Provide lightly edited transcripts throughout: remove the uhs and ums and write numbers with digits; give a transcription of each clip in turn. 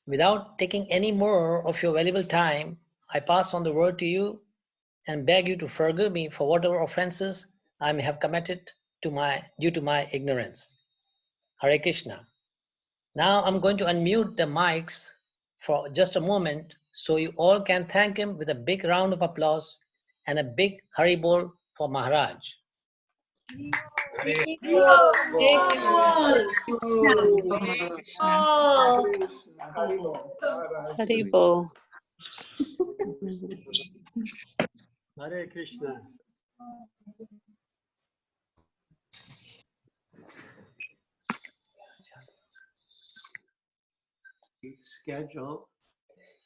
Without taking any more of your valuable time, I pass on the word to you and beg you to forgive me for whatever offenses I may have committed due to my ignorance. Hare Krishna. Now I'm going to unmute the mics for just a moment so you all can thank him with a big round of applause and a big Haribol for Maharaj. Haribol. Hare Krishna. Schedule.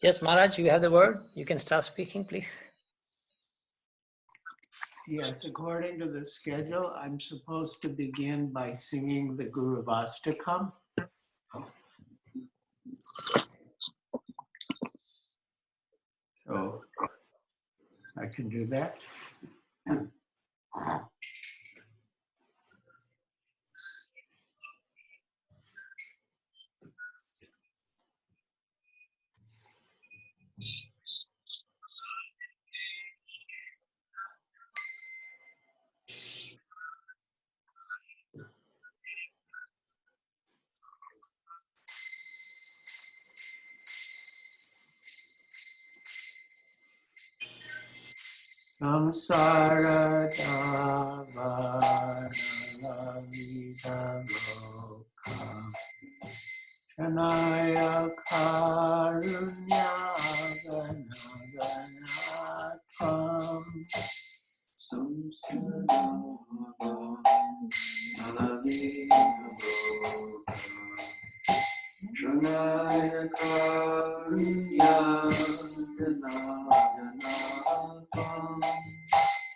Yes, Maharaj, you have the word. You can start speaking, please. Yes, according to the schedule, I'm supposed to begin by singing the Guru Vastakam. So I can do that. Samsara Davara Vidaloka Chanaya Karunya Ganaganatam Samsara Davara Vidaloka Chanaya Karunya Ganaganatam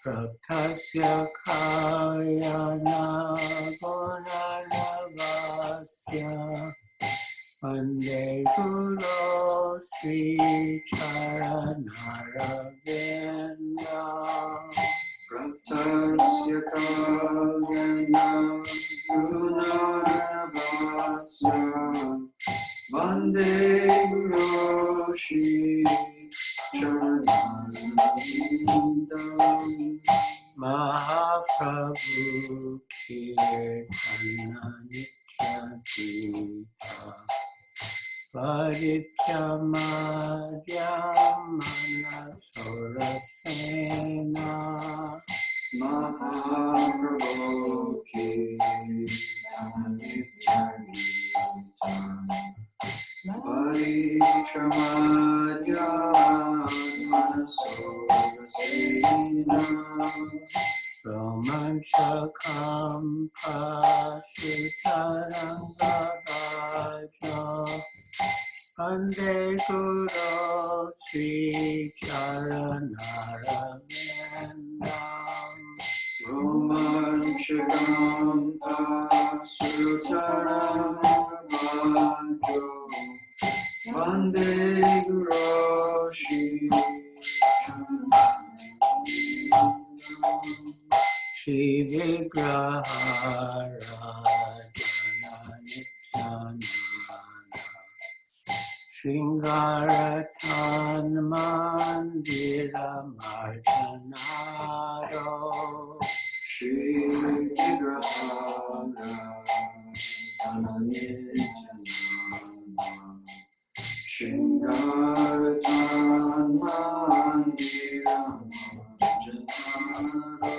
Prakasya Kayana Gunanavasya Vande Guru Sri Charanaravinda Prakasya Kayana Gunanavasya Vande Guru Sri Charanaravinda Mahaprabhu Kirtana Nitya Gita Parichamadhyamana Sorasena Mahaprabhu Kirtana Nitya Gita Parichamadhyamana Sorasena Romanchakam Pashitaranga Raja Vande Guru Sri Charanaravinam Romanchakam Pashitaranga Raja Vande Guru Sri Shri Vigraha Rajana Nityananda Shringaratan Mandira Marjanaro Shri Vigraha Rajana Nityananda Shringaratan Mandira Marjanaro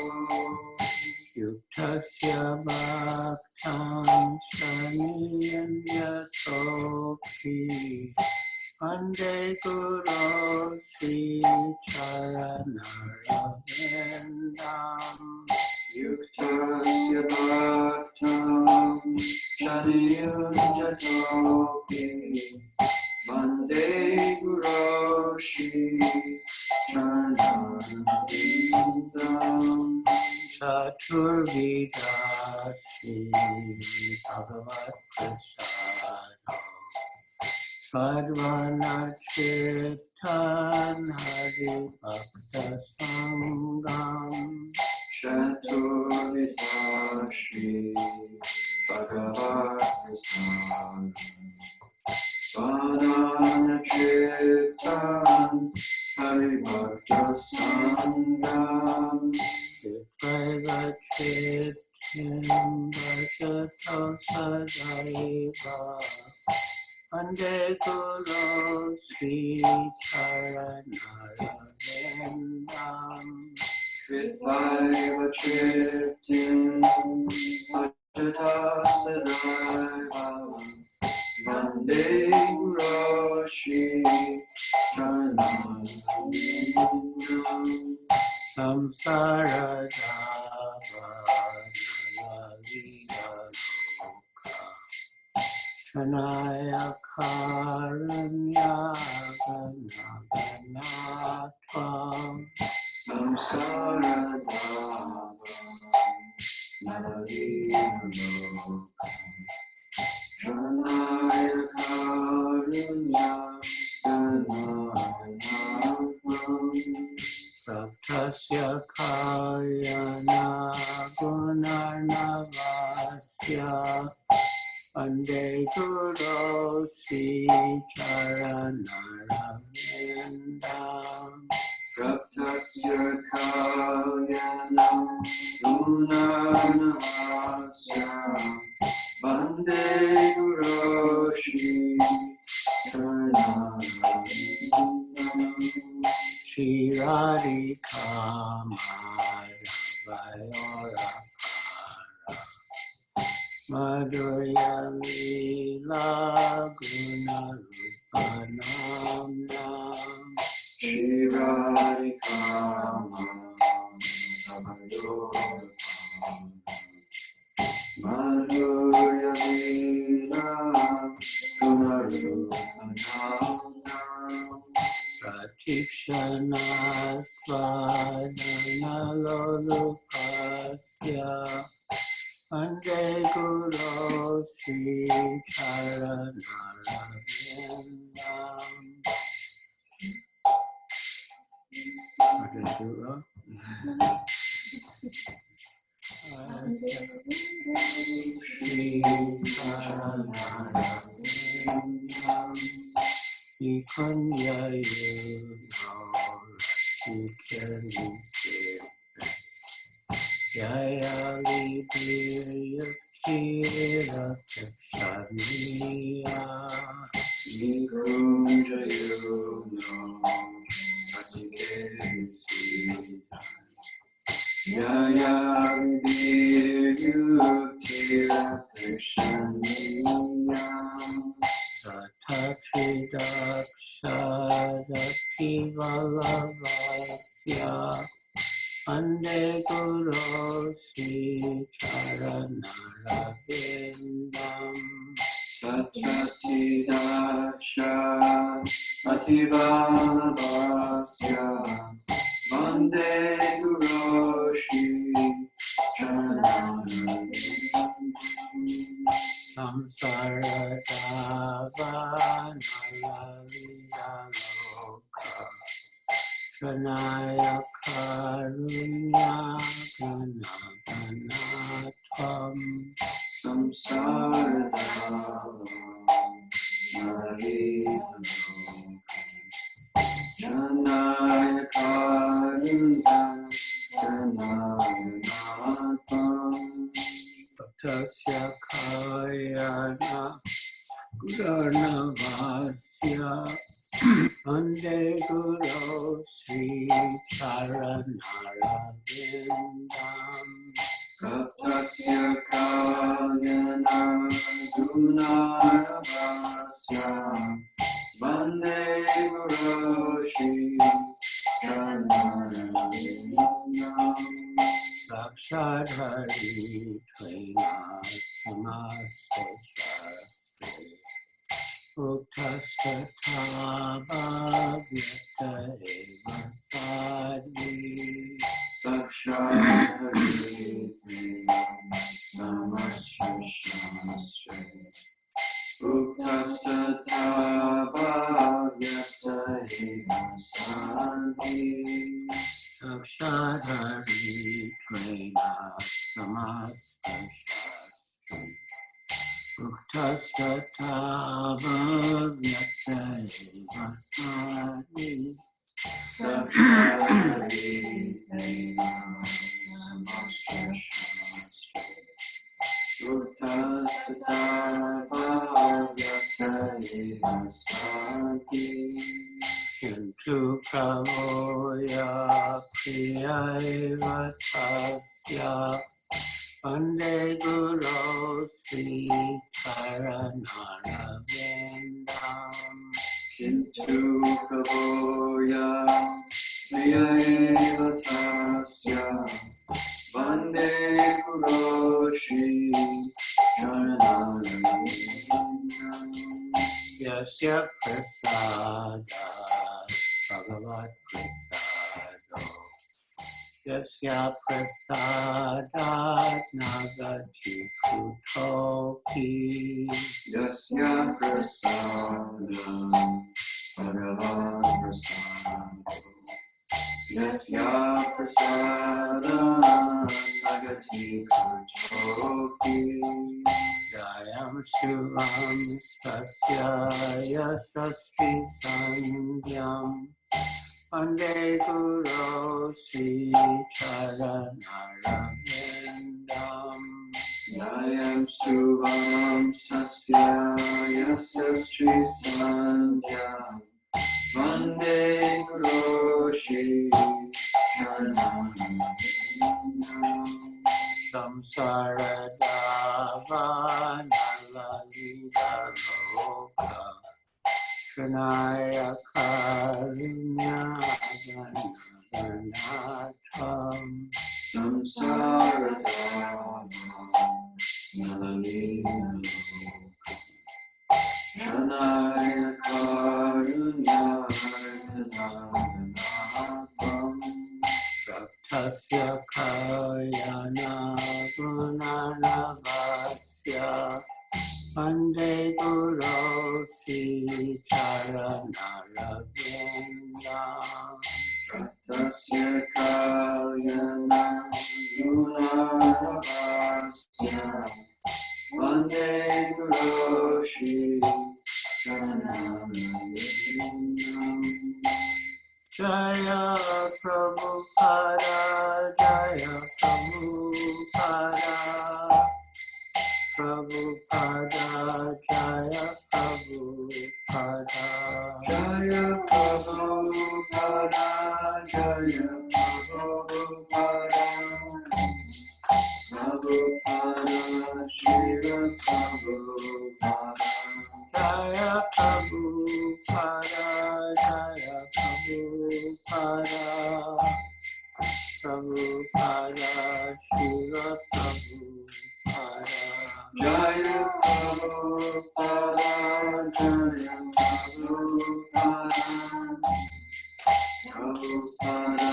Yuktasya bhaktan shaniyan yatopi Vande Guru Sri Charanaravinam Yuktasya bhaktan shaniyan yatopi Vande Guru Sri Charanaravinam Chaturvidasi Bhagavat Prasada Sarvana Chittan Hari Bhakta Sangam Chaturvidasi Bhagavat Prasada Sarvana Ande Guru Sri Charanarvindam Vidvaiva Triptim Ajatasadaiva Vande Guru Shri Charanarvindam Samsara Dava Shanaya Karunya Ganatvam Samsara Navadivaloka Janaya Karunya Ganatvam Saptasya Kayana Gunarnavasya Ande Guru Sri Charanarvindam Raptasya Kalyanam Gunanavasya Vande Guru Shri Charanarvindam Shri Radhika Madhavayora Madhurya Lila Guna Rupanam Shri Radhika Madhurya Lila Gunarupanam Pratikshana Swadana Lolupasya Ande Guru Sri Charanarvindam Sri Charanarvindam Nikanya Yudho Rasikanise Jaya Vidya Kshaniya Nikunja Yugno Satikesi Yaya Vidya Krishnaniyam Sathakridakshadaki Valavasya Ande Guru Sri Charanarvindam Satyatidasha Ativalavasya Vande Guru Shri Charanarvindam Samsaradhavanalavidaloka Shanaya Karunya Ganatvam Samsara Navadivaloka Janaya Karunya Ganatvam Tasya Kayana Gurnavasya Ande Guru Sri Charanarvindam Raptasya Kalyana Gunarvasya Vande Guru Shri Charanarvindam Sakshadhari Tvena Samastasya Uttasthatha Bhavyata Eva Sadhi Sakshadhari Namaskar Uttastata Bhavyata Santi Sakshadhari Tvena Samastasya Uttasthatha Bhavyata Eva Sadhi Sakshadhari Namaskar Uttastata tu pravoya priyaiva tasya Vande Guru Sri Charanarvindam Kintu Prabhoya Priyaeva Tasya Vande Guru Shri Charanarvindam Yasya Prasada Bhagavat Prasado Yasya Prasadat Nagati Kutoki Yasya Prasadam Bhagavat Prasado Yasya Prasadam Nagati Kutoki Jayam Shivam Stasya Yasastri Sandyam Vande Guru Sri Charanarvindam Nayam Stuvam Sasya Yasya Sri Sandhya Vande Guru Shri Charanam Samsara Davanalita Loka Trinaya Karunya Gananatam Samsara Nalalina Shanaya Karunya Gananatam Saptasya Kayana Gunanavasya Vande Guru Sri Charanarvindam Tasya Kalyana Gunavasya Vande Guru Shri Charanam Jaya Prabhupada Jaya Prabhupada Prabhupada Jaya Prabhupada Jaya Prabhupada Jaya Prabhupada Prabhupada Shri Prabhupada Jaya Prabhupada Jaya Prabhupada Prabhupada Shiva Prabhupada Jaya Prabhupada Jaya Prabhupada Prabhupada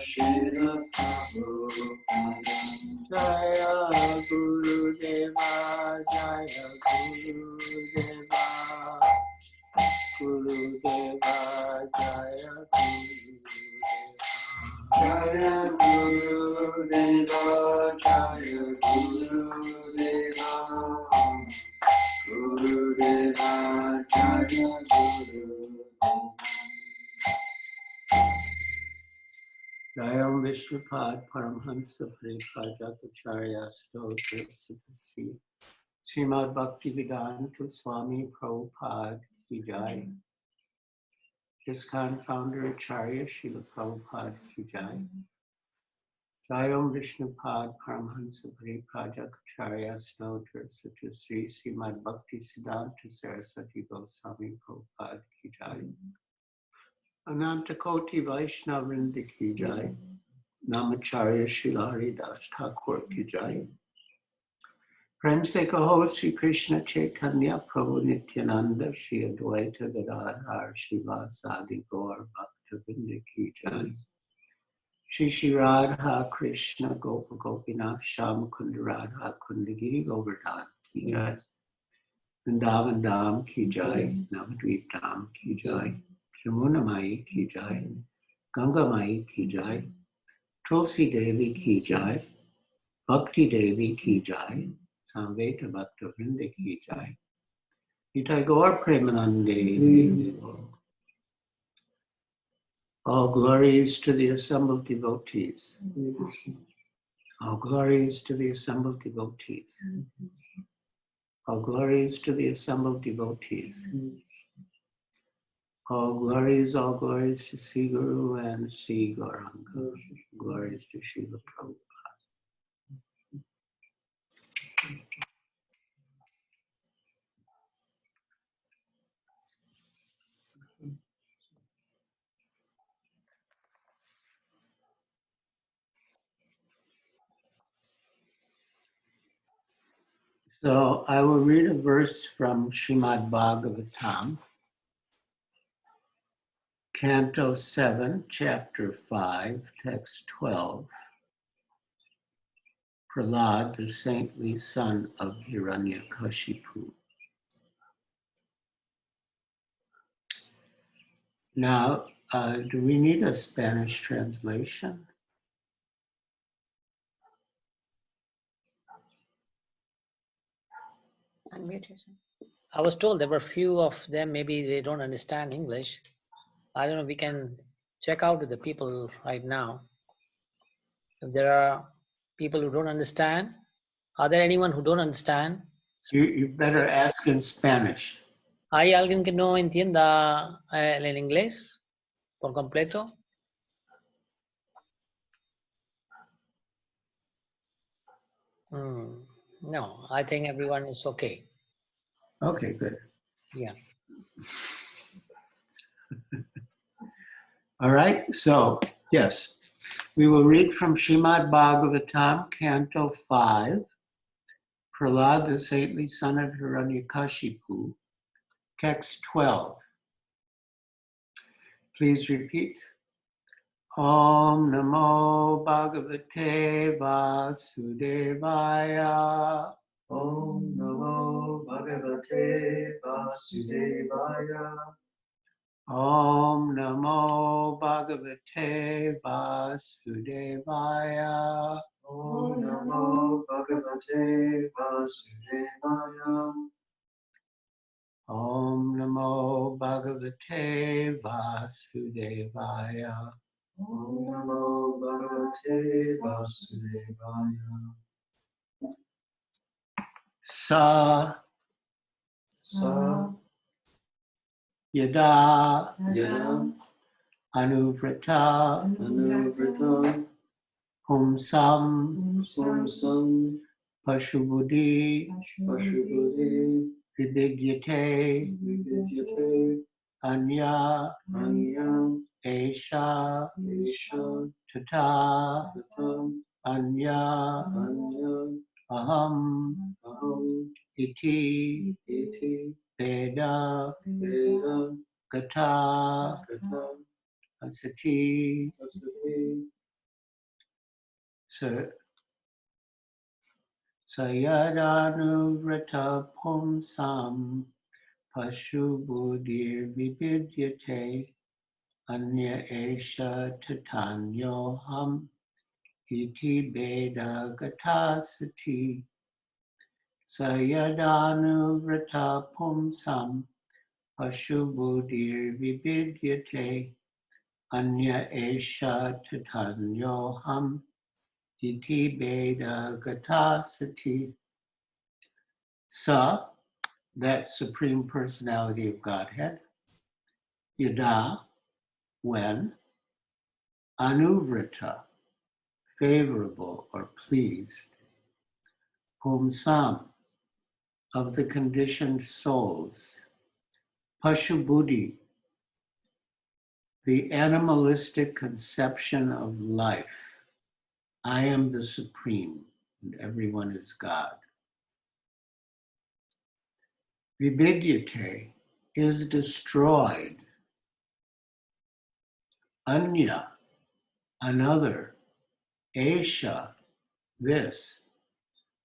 Shri Prabhupada Jaya Guru Deva Jaya Guru Deva Guru Deva Jaya Guru Deva Jaya Guru Deva Guru Deva Jaya Guru Jayam Vishnupad Paramhansa Paripajapacharya Stotra Sri Srimad Bhaktivedanta Swami Prabhupada Ki Jai ISKCON founder Acharya Srila Prabhupada Ki Jai Jayam Vishnupad Paramhansa Paripajapacharya Stotra Sri Srimad Bhaktivedanta Saraswati Goswami Prabhupada Ki Jai Anantakoti Vaishnavrinda Ki Jai Namacharya Srila Haridas Thakur Ki Jai Prem se kaho Sri Krishna Chaitanya Prabhu Nityananda Shri Advaita Gadadhar Srivasadi Gaur Bhaktavinda Ki Jai Shri Shri Radha Krishna Gopa Gopinath Sham Kunda Radha Kundagiri Govardhan Ki Jai Vrindavan Dham Ki Jai Navadvip Dham Ki Jai Yamuna Mai Ki Jai Ganga Mai Ki Jai Tulsi Devi Ki Jai Bhakti Devi Ki Jai Samveta Bhakta Vrinda Ki Jai Nitai Gaur Premanande. All glories to the assembled devotees. All glories to the assembled devotees. All glories to the assembled devotees. All glories to Sri Guru and Sri Gauranga. Glories to Srila Prabhupada. So I will read a verse from Srimad Bhagavatam, Canto 7, Chapter 5, Text 12. Prahlad, the saintly son of Hiranyakashipu. Now, do we need a Spanish translation? Unmute yourself. I was told there were few of them, maybe they don't understand English. I don't know, we can check out with the people right now. If there are people who don't understand, are there anyone who don't understand? You better ask in Spanish. ¿Hay alguien que no entienda el inglés por completo? No, I think everyone is okay. Okay, good. Yeah. All right, so yes, we will read from Srimad Bhagavatam, Canto 5, Prahlad, the saintly son of Hiranyakashipu, text 12. Please repeat. Om Namo Bhagavate Vasudevaya. Om Namo Bhagavate Vasudevaya. Om Namo Bhagavate Vasudevaya. Om Namo Bhagavate Vasudevaya. Om Namo Bhagavate Vasudevaya. Om Namo Bhagavate Vasudevaya. Sa Sa Yada Yada Anuvrata Anuvrita Pumsam Samsam Pashubudhi Pashubhuti Vividyate Vividyate Anya Anya Esha Isha Tata Tatam Anya Anya Aham Aham Iti Iti Veda Veda Gata Kata Asati Asati Sayadanuvrata Pumsam Pashubudhir Vividyate Anya Esha Tatanyoham Iti Veda Gatasati Sayadanuvrata Pumsam Pashubudhir Vividyate Anya Esha Tatanyoham Iti Veda Gatasati. Sa, that Supreme Personality of Godhead. Yada, when. Anuvrata, favorable or pleased. Pumsam, of the conditioned souls. Pashubuddhi, the animalistic conception of life. I am the Supreme, and everyone is God. Vividyate is destroyed. Anya, another. Esha, this.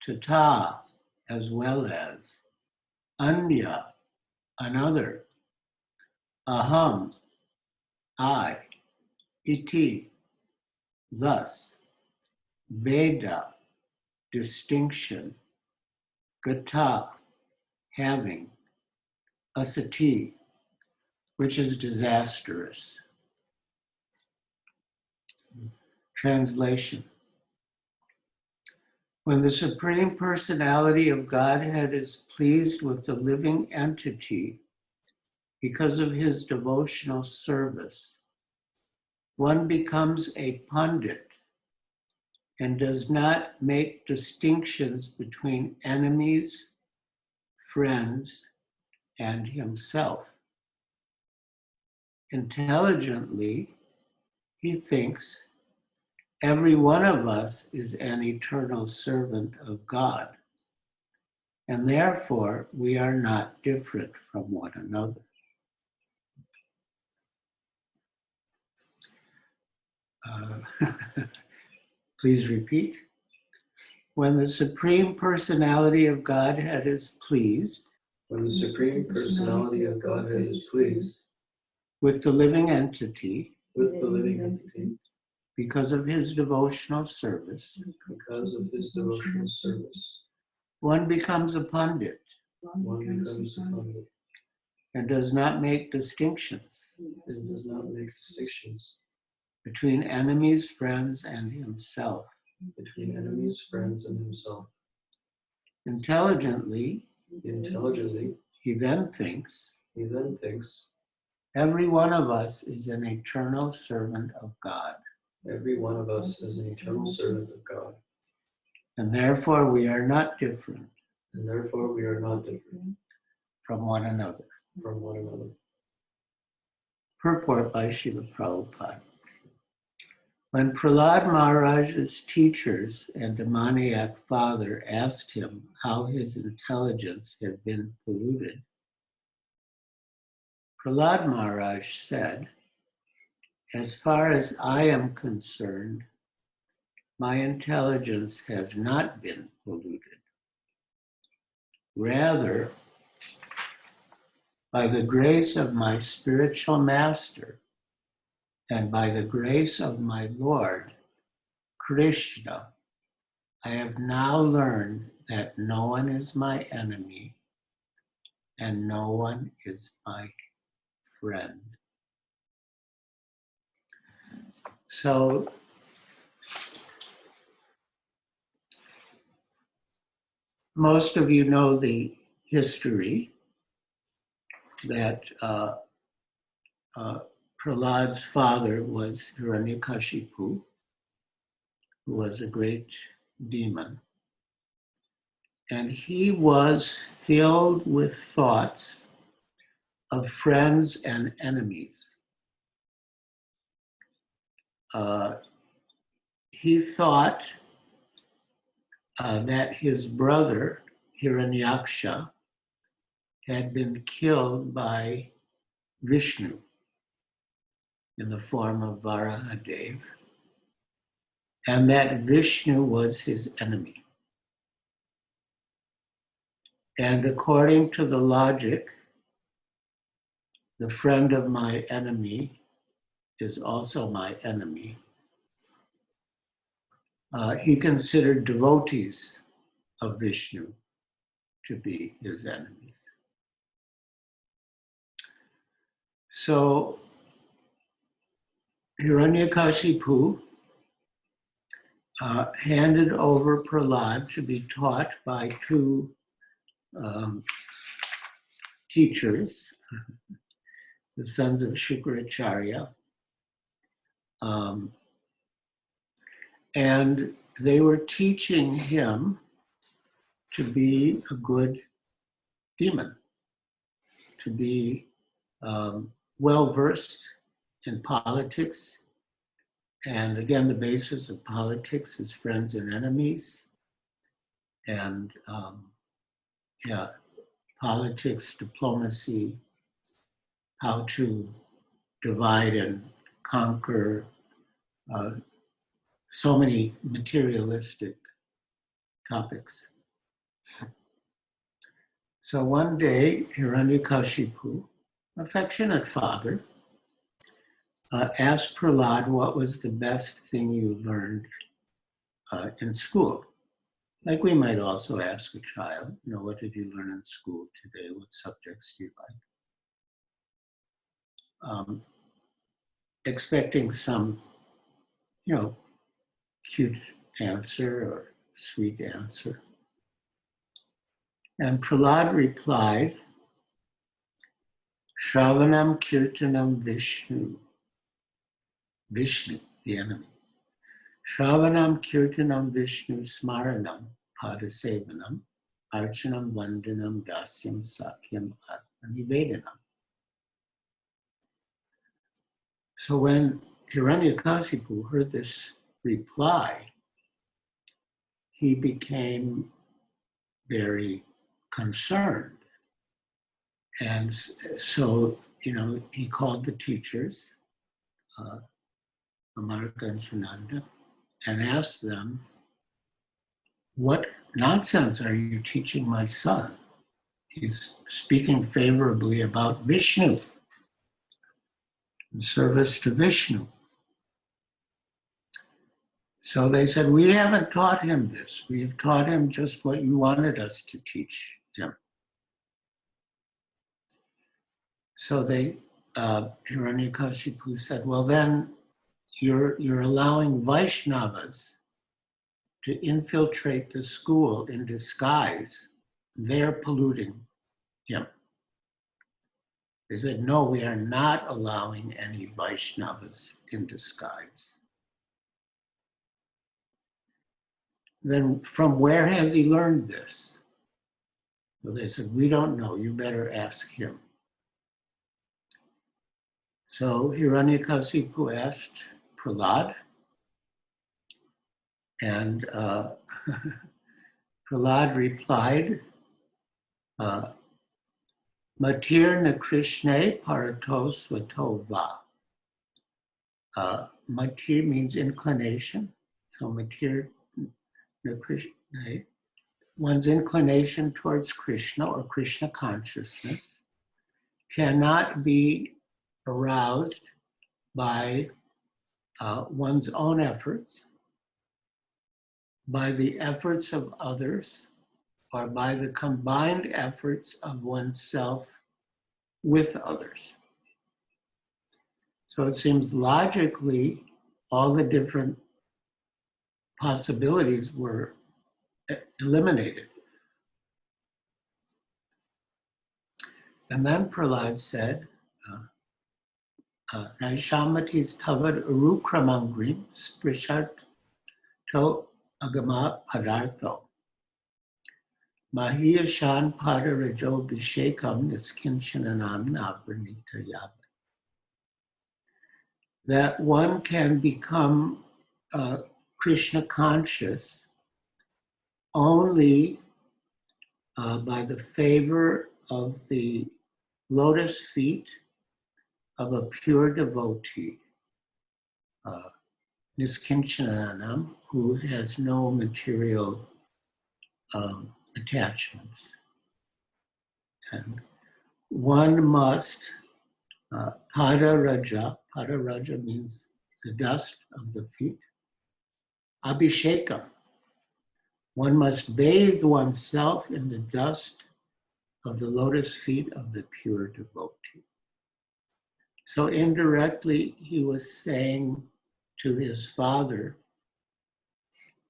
Tata, as well as. Anya, another. Aham, I. Iti, thus. Veda, distinction. Gata, having. Asati, which is disastrous. Translation. When the Supreme Personality of Godhead is pleased with the living entity, because of his devotional service, one becomes a pandit and does not make distinctions between enemies, friends, and himself. Intelligently, he thinks every one of us is an eternal servant of God, and therefore we are not different from one another. Please repeat. When the Supreme Personality of Godhead is pleased, when the Supreme Personality of Godhead is pleased with the living entity, with the living entity, because of his devotional service, because of his devotional service, one becomes a pandit one becomes a pandit and does not make distinctions and does not make distinctions between enemies, friends, and himself. between enemies, friends, and himself. Intelligently, Intelligently, he then thinks, every every one of us is an eternal servant of God, one of us is an eternal servant of God, and therefore we are not different and therefore we are not different from one another. from one another. Purport by Srila Prabhupada. When Prahlad Maharaj's teachers and demoniac father asked him how his intelligence had been polluted, Prahlad Maharaj said, as far as I am concerned, my intelligence has not been polluted. Rather, by the grace of my spiritual master and by the grace of my Lord, Krishna, I have now learned that no one is my enemy and no one is my friend. So, most of you know the history that Prahlad's father was Hiranyakashipu, who was a great demon. And he was filled with thoughts of friends and enemies. He thought that his brother, Hiranyaksha, had been killed by Vishnu in the form of Varahadev, and that Vishnu was his enemy. And according to the logic, the friend of my enemy is also my enemy. He considered devotees of Vishnu to be his enemies. So Hiranyakashipu handed over Prahlad to be taught by two teachers, the sons of Shukracharya. And they were teaching him to be a good demon, to be well-versed in politics. And again, the basis of politics is friends and enemies. And politics, diplomacy, how to divide and conquer, so many materialistic topics. So one day, Hiranyakashipu, affectionate father, asked Prahlad what was the best thing you learned in school. Like we might also ask a child, what did you learn in school today? What subjects do you like? Expecting some, cute answer or sweet answer. And Prahlad replied, Shravanam Kirtanam Vishnu. Vishnu, the enemy. Shravanam Kirtanam Vishnu Smaranam Padasevanam Archanam Vandanam Dasyam Sakyam Atmanivedanam. So when Hiranyakasipu heard this reply, he became very concerned. And so, he called the teachers, Amarka and Sunanda, and asked them, what nonsense are you teaching my son? He's speaking favorably about Vishnu, in service to Vishnu. So they said, we haven't taught him this. We have taught him just what you wanted us to teach him. So Hiranyakashipu said, well then, you're allowing Vaishnavas to infiltrate the school in disguise. They're polluting him. They said, no, we are not allowing any Vaishnavas in disguise. Then from where has he learned this? Well, they said, we don't know, you better ask him. So Hiranyakasipu asked Prahlad, and Prahlad replied, Matir na Krishne parato svato va. Matir means inclination. So Matir na Krishne, one's inclination towards Krishna or Krishna consciousness cannot be aroused by one's own efforts, by the efforts of others, or by the combined efforts of oneself with others. So it seems logically all the different possibilities were eliminated. And then Prahlad said, Naishamatis tavad urukramangrim sprishat to agama padartho. Mahiyashan padarajo bhishekam niskinchananam navranita yab. That one can become Krishna conscious only by the favor of the lotus feet of a pure devotee, Niskinchananam, who has no material attachments. And one must, Padaraja means the dust of the feet, Abhishekam. One must bathe oneself in the dust of the lotus feet of the pure devotee. So indirectly, he was saying to his father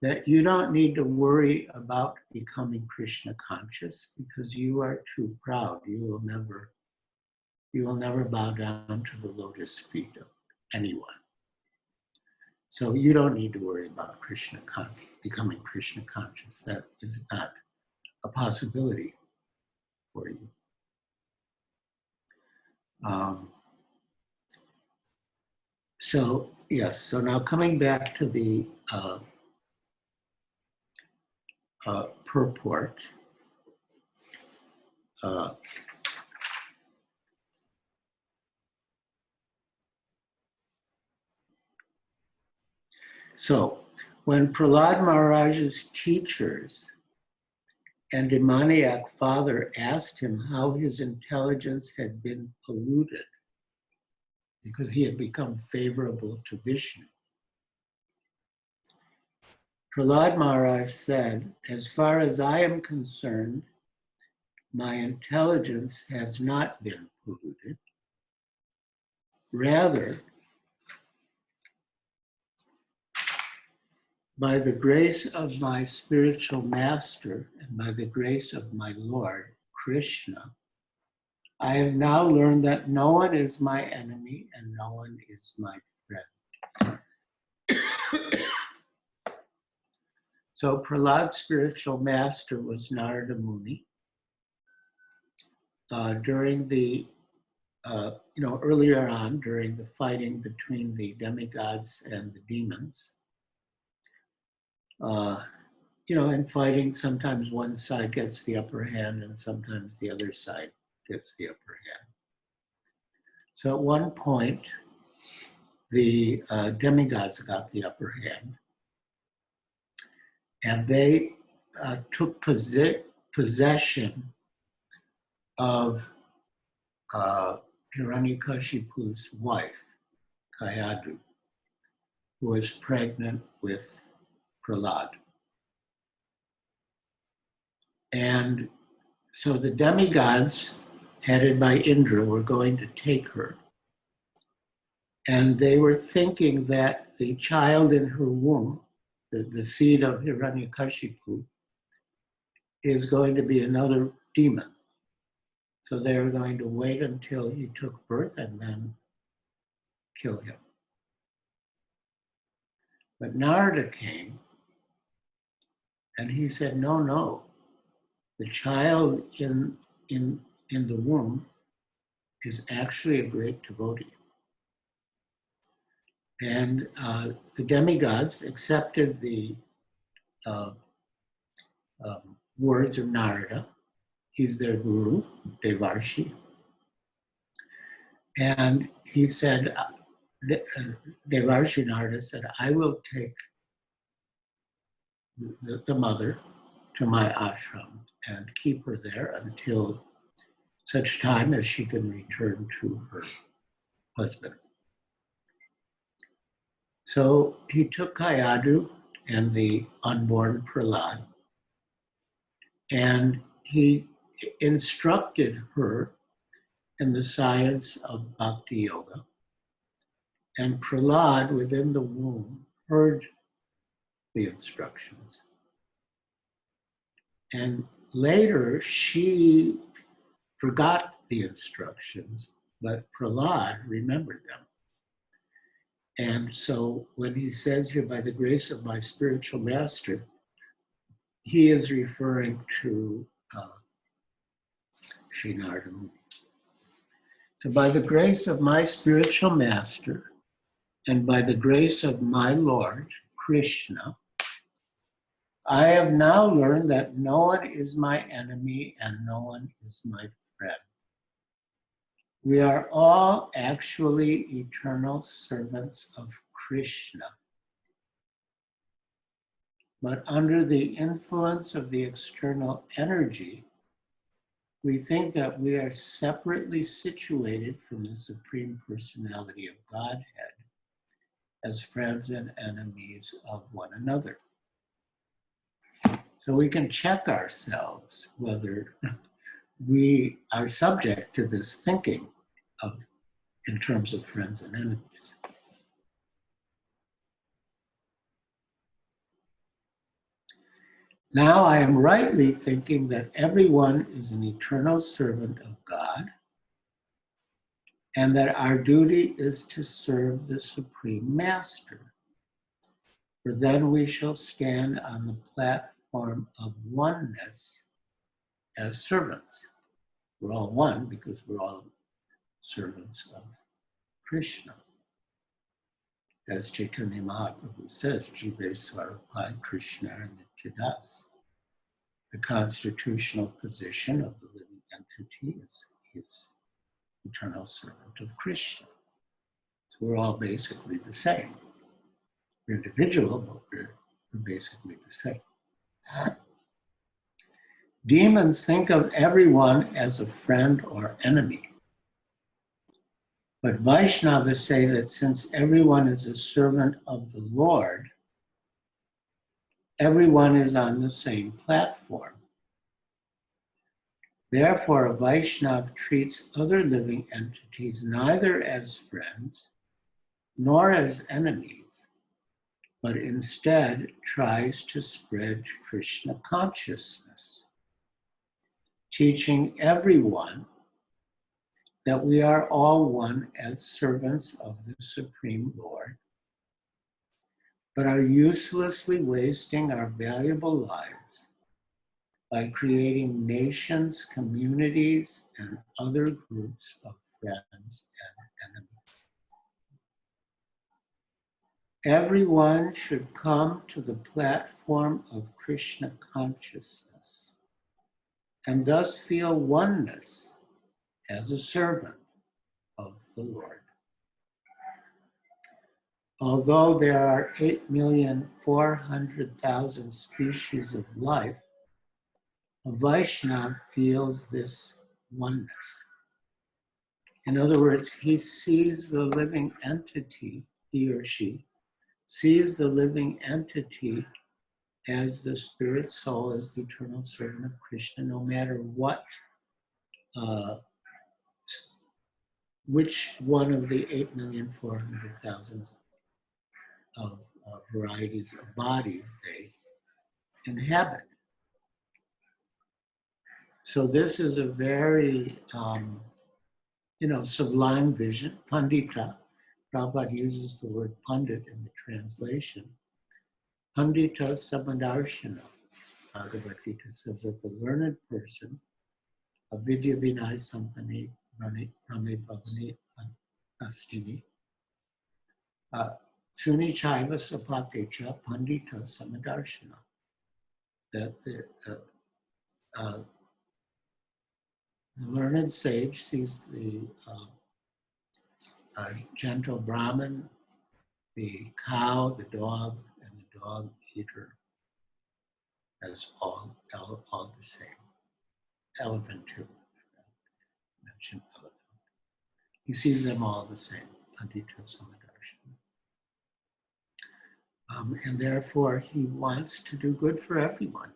that you don't need to worry about becoming Krishna conscious because you are too proud. You will never bow down to the lotus feet of anyone. So you don't need to worry about becoming Krishna conscious. That is not a possibility for you. So yes, so now coming back to the purport. So when Prahlad Maharaj's teachers and demoniac father asked him how his intelligence had been polluted because he had become favorable to Vishnu, Prahlad Maharaj said, as far as I am concerned, my intelligence has not been polluted. Rather, by the grace of my spiritual master and by the grace of my Lord, Krishna, I have now learned that no one is my enemy and no one is my friend. So Prahlad's spiritual master was Narada Muni. During the, earlier on, during the fighting between the demigods and the demons, in fighting, sometimes one side gets the upper hand and sometimes the other side gets the upper hand. So at one point, the demigods got the upper hand, and they took possession of Hiranyakashipu's wife, Kayadu, who was pregnant with Prahlad. And so the demigods, headed by Indra, were going to take her. And they were thinking that the child in her womb, the seed of Hiranyakashipu, is going to be another demon. So they were going to wait until he took birth and then kill him. But Narada came and he said, no, the child in the womb is actually a great devotee. And the demigods accepted the words of Narada. He's their guru, Devarshi. And he said, Devarshi Narada said, I will take the mother to my ashram and keep her there until such time as she can return to her husband. So he took Kayadu and the unborn Prahlad, and he instructed her in the science of bhakti yoga. And Prahlad, within the womb, heard the instructions. And later, she forgot the instructions, but Prahlad remembered them. And so when he says here, by the grace of my spiritual master, he is referring to Sri Narada Muni. So by the grace of my spiritual master, and by the grace of my Lord, Krishna, I have now learned that no one is my enemy and no one is my friend. We are all actually eternal servants of Krishna. But under the influence of the external energy, we think that we are separately situated from the Supreme Personality of Godhead as friends and enemies of one another. So we can check ourselves whether we are subject to this thinking in terms of friends and enemies. Now I am rightly thinking that everyone is an eternal servant of God, and that our duty is to serve the Supreme Master. For then we shall stand on the platform of oneness as servants. We're all one because we're all servants of Krishna. As Chaitanya Mahaprabhu says, Jive Svarapai Krishna Nityadas. The constitutional position of the living entity is eternal servant of Krishna. So we're all basically the same. We're individual, but we're basically the same. Demons think of everyone as a friend or enemy. But Vaishnavas say that since everyone is a servant of the Lord, everyone is on the same platform. Therefore, a Vaishnava treats other living entities neither as friends nor as enemies, but instead tries to spread Krishna consciousness, teaching everyone that we are all one as servants of the Supreme Lord, but are uselessly wasting our valuable lives by creating nations, communities, and other groups of friends and enemies. Everyone should come to the platform of Krishna consciousness and thus feel oneness as a servant of the Lord. Although there are 8,400,000 species of life, a Vaishnava feels this oneness. In other words, he sees the living entity, he or she sees the living entity as the spirit soul, as the eternal servant of Krishna, no matter what, which one of the 8,400,000 of varieties of bodies they inhabit. So this is a very, sublime vision. Pandita, Prabhupada uses the word pandit in the translation. Pandita Samandarshana, Bhagavad Gita says that the learned person, avidya vinay sampani rame bhavani astini, suni chaiva sapatecha pandita Samandarshana, that the learned sage sees the gentle Brahmin, the cow, the dog, and the dog eater as all the same. Elephant too, mentioned elephant. He sees them all the same, Pandita Samadarshana. And therefore he wants to do good for everyone,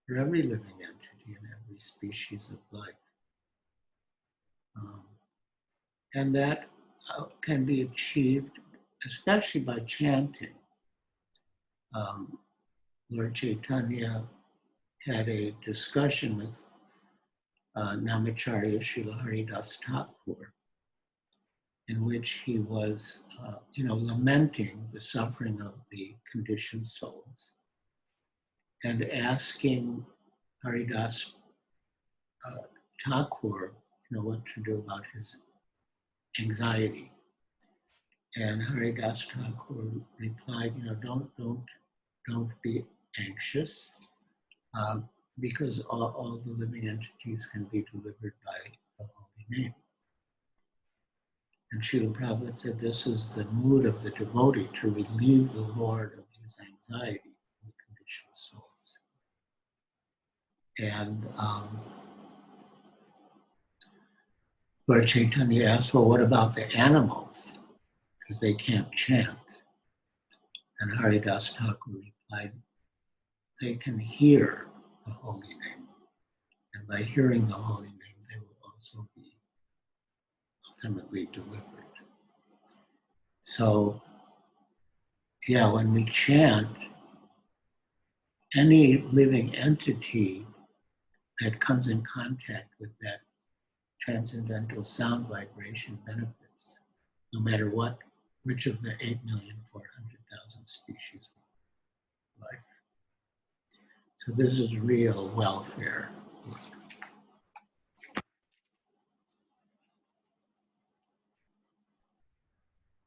for every living entity and every species of life. And that can be achieved especially by chanting. Lord Chaitanya had a discussion with Namacharya Srila Haridas Thakur, in which he was, lamenting the suffering of the conditioned souls and asking Haridas Thakur, what to do about his anxiety. And Haridas Thakur replied, don't be anxious, because all the living entities can be delivered by the holy name. And Srila Prabhupada said this is the mood of the devotee, to relieve the Lord of his anxiety in the conditioned souls. And Lord Chaitanya asked, well, what about the animals? Because they can't chant. And Haridas Thakur replied, they can hear the holy name. And by hearing the holy name, they will also be ultimately delivered. So, when we chant, any living entity that comes in contact with that transcendental sound vibration benefits, no matter which of the 8,400,000 species of life. So this is real welfare.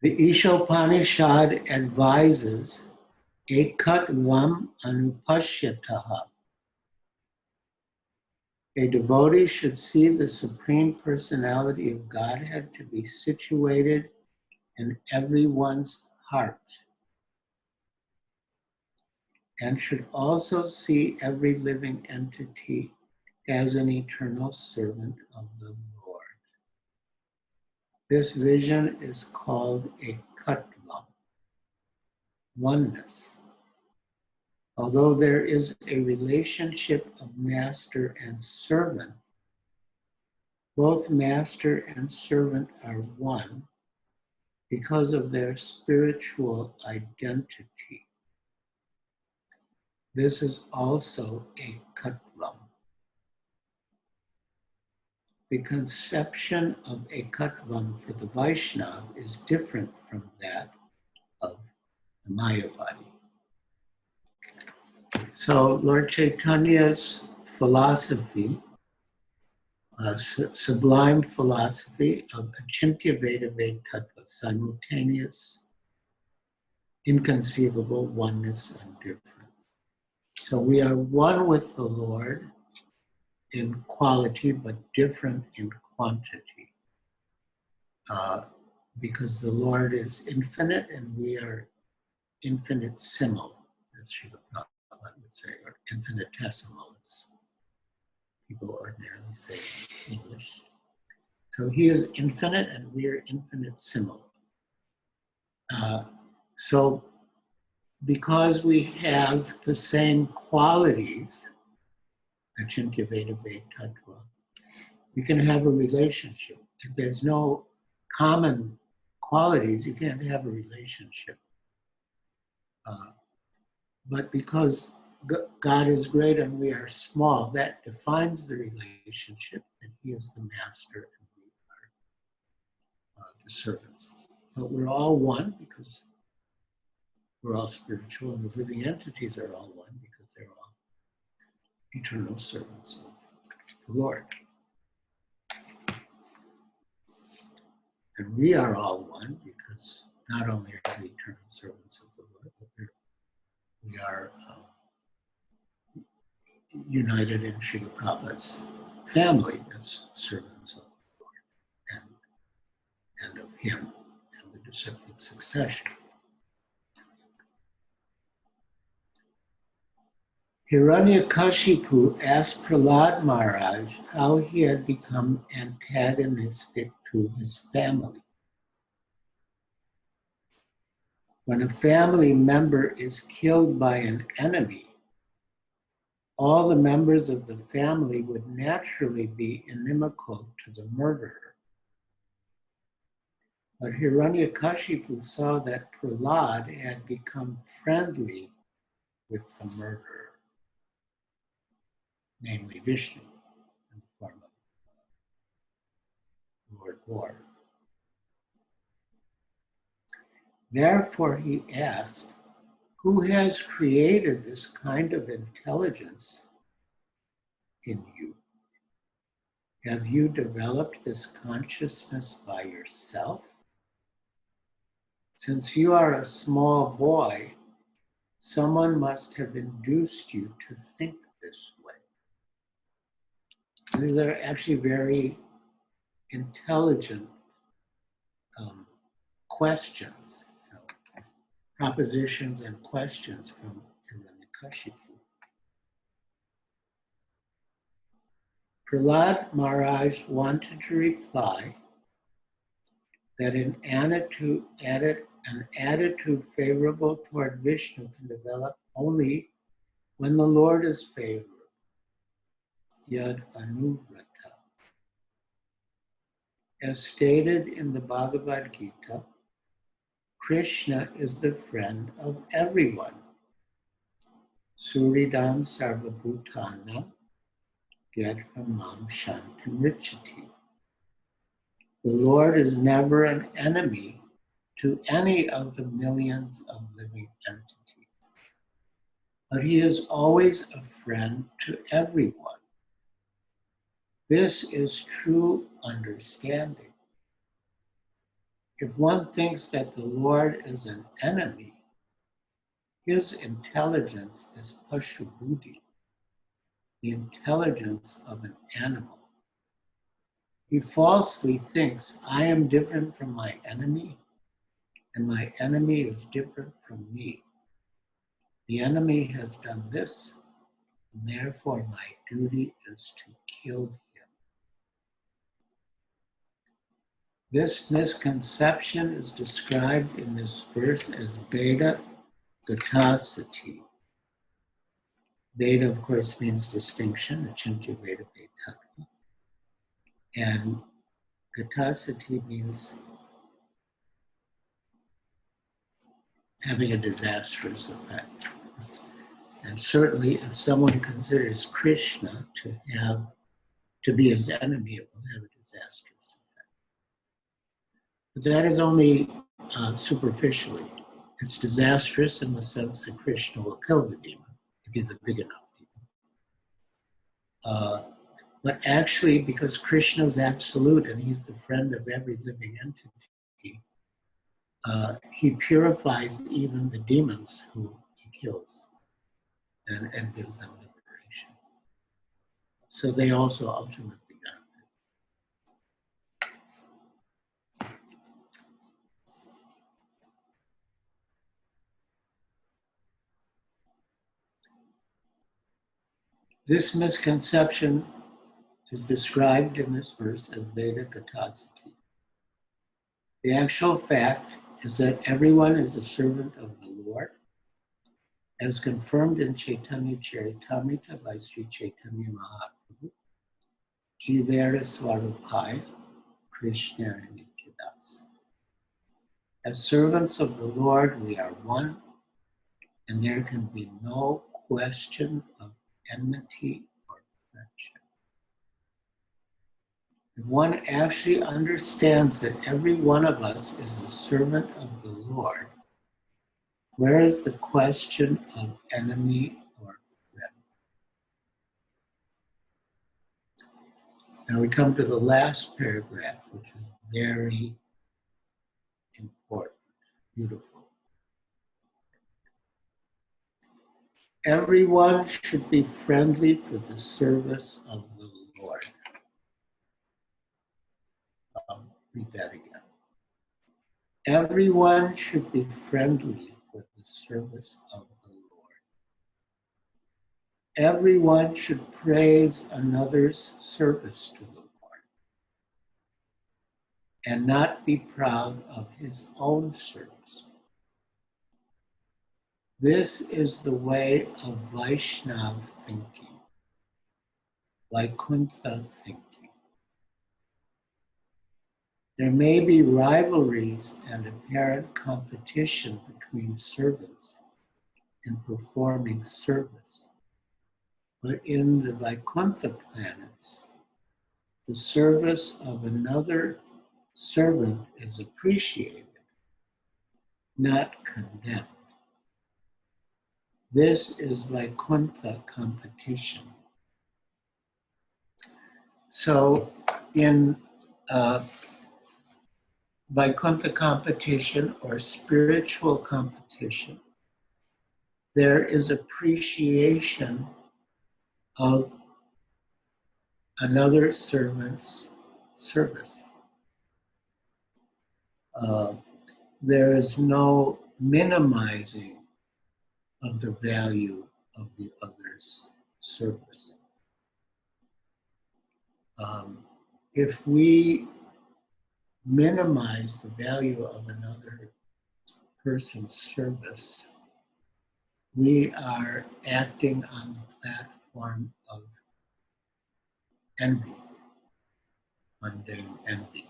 The Ishopanishad advises ekatvam anupashyataha. A devotee should see the Supreme Personality of Godhead to be situated in everyone's heart, and should also see every living entity as an eternal servant of the Lord. This vision is called ekatvam, oneness. Although there is a relationship of master and servant, both master and servant are one because of their spiritual identity. This is also ekatvam. the conception of ekatvam for the Vaishnava is different from that of the Mayavadi. So Lord Chaitanya's philosophy, sublime philosophy of Achintya Veda Tattva, simultaneous, inconceivable oneness and difference. So we are one with the Lord in quality, but different in quantity. Because the Lord is infinite and we are infinitesimal, as Srila Prabhupada would say, or infinitesimal, as people ordinarily say in English. So he is infinite and we are infinitesimal. So because we have the same qualities, Achintya Veda Tattva, we can have a relationship. If there's no common qualities, you can't have a relationship. But because God is great and we are small, that defines the relationship, and He is the master and we are the servants. But we're all one because we're all spiritual, and the living entities are all one because they're all eternal servants of the Lord. And we are all one because not only are we eternal servants of the Lord, but we are united in Srila Prabhupada's family as servants of the Lord and of Him and the disciplic succession. Hiranyakashipu asked Prahlad Maharaj how he had become antagonistic to his family. When a family member is killed by an enemy, all the members of the family would naturally be inimical to the murderer. But Hiranyakashipu saw that Prahlad had become friendly with the murderer, namely Vishnu, in the form of Lord War. Therefore, he asked, who has created this kind of intelligence in you? Have you developed this consciousness by yourself? Since you are a small boy, someone must have induced you to think this way. These are actually very intelligent questions, propositions and questions from Hiranyakashipu. Prahlad Maharaj wanted to reply that an attitude favorable toward Vishnu can develop only when the Lord is favorable. Yad anuvrata. As stated in the Bhagavad Gita, Krishna is the friend of everyone. Suridam sarvabhutana gyatramam shantim richati. The Lord is never an enemy to any of the millions of living entities, but He is always a friend to everyone. This is true understanding. If one thinks that the Lord is an enemy, his intelligence is pashubuddhi, the intelligence of an animal. He falsely thinks, I am different from my enemy, and my enemy is different from me. The enemy has done this, and therefore my duty is to kill him. This misconception is described in this verse as Veda Gatasati. Veda, of course, means distinction, Achintya Veda Tattva. And Gatasati means having a disastrous effect. And certainly if someone considers Krishna to be his enemy, it will have a disastrous effect. But that is only superficially. It's disastrous in the sense that Krishna will kill the demon if he's a big enough demon. But actually, because Krishna is absolute and he's the friend of every living entity, he purifies even the demons who he kills and gives them liberation. So they also ultimately benefit. This misconception is described in this verse as Veda Gatasati. The actual fact is that everyone is a servant of the Lord, as confirmed in Chaitanya Charitamrita by Sri Chaitanya Mahaprabhu, Jivera Swarupaya, Krishna Nityadas. As servants of the Lord, we are one, and there can be no question of enmity or friendship. If one actually understands that every one of us is a servant of the Lord, where is the question of enemy or friend? Now we come to the last paragraph, which is very important, beautiful. Everyone should be friendly for the service of the Lord. Read that again. Everyone should be friendly for the service of the Lord. Everyone should praise another's service to the Lord and not be proud of his own service. This is the way of Vaishnava thinking, Vaikuntha thinking. There may be rivalries and apparent competition between servants in performing service, but in the Vaikuntha planets, the service of another servant is appreciated, not condemned. This is Vaikuntha competition. So in Vaikuntha competition or spiritual competition, there is appreciation of another servant's service. There is no minimizing of the value of the other's service. If we minimize the value of another person's service, we are acting on the platform of envy, mundane envy.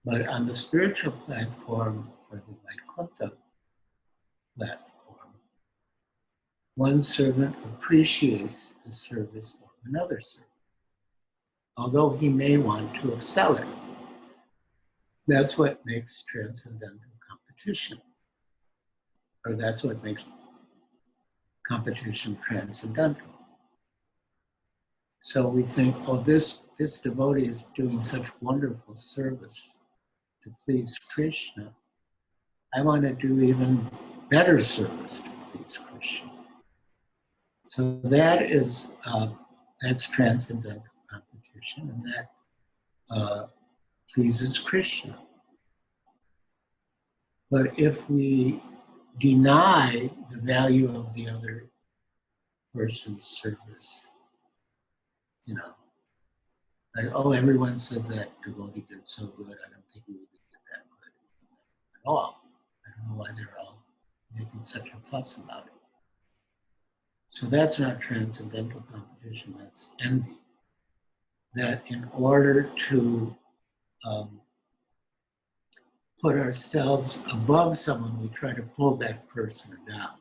But on the spiritual platform, or the Vaikuntha platform, one servant appreciates the service of another servant, although he may want to excel it. That's what makes transcendental competition, or that's what makes competition transcendental. So we think, oh, this devotee is doing such wonderful service to please Krishna. I want to do even better service to please Krishna. So that is that's transcendental competition, and that pleases Krishna. But if we deny the value of the other person's service, like, oh, everyone says that devotee did so good. I don't think he really did that good at all. I don't know why they're all making such a fuss about it. So that's not transcendental competition, that's envy. That in order to put ourselves above someone, we try to pull that person down.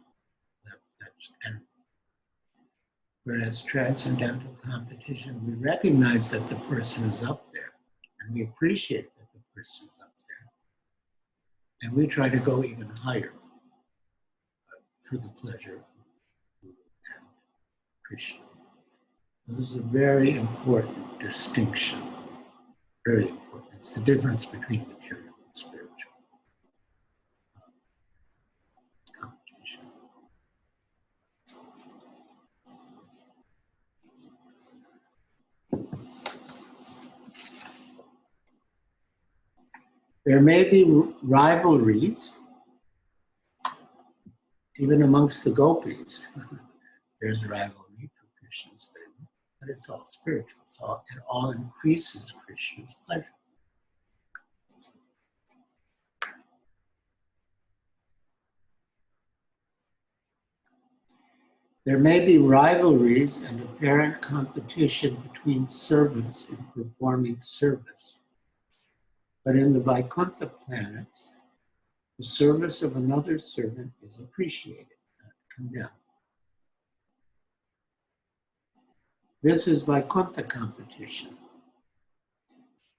That's envy. Whereas transcendental competition, we recognize that the person is up there, and we appreciate that the person is up there, and we try to go even higher for the pleasure of Guru and Krishna. This is a very important distinction, very important. It's the difference between material and spiritual competition. There may be rivalries, even amongst the gopis. There's rivalry for Krishna's favor, but it's all spiritual. So it all increases Krishna's pleasure. There may be rivalries and apparent competition between servants in performing service, but in the Vaikuntha planets, the service of another servant is appreciated, not condemned. This is Vaikuntha competition.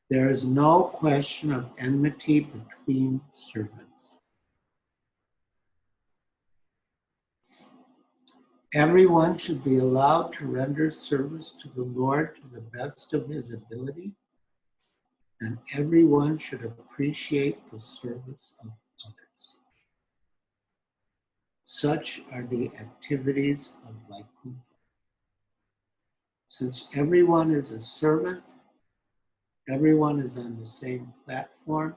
There is no question of enmity between servants. Everyone should be allowed to render service to the Lord to the best of his ability, and everyone should appreciate the service of others. Such are the activities of Vaikuntha. Since everyone is a servant, everyone is on the same platform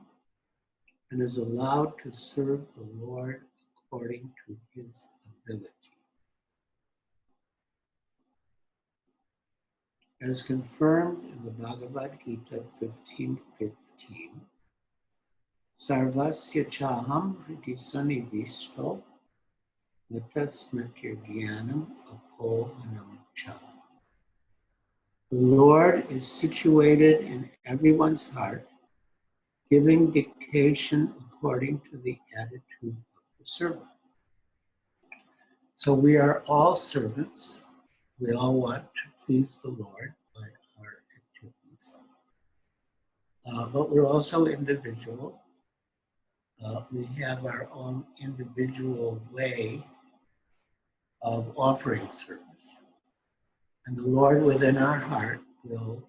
and is allowed to serve the Lord according to his ability. As confirmed in the Bhagavad Gita 15:15, Sarvasya chaham hridi sannivisto natasmatir jnanam apohanam cha. The Lord is situated in everyone's heart, giving dictation according to the attitude of the servant. So we are all servants. We all want to please the Lord by our activities. But we're also individual. We have our own individual way of offering service. And the Lord within our heart will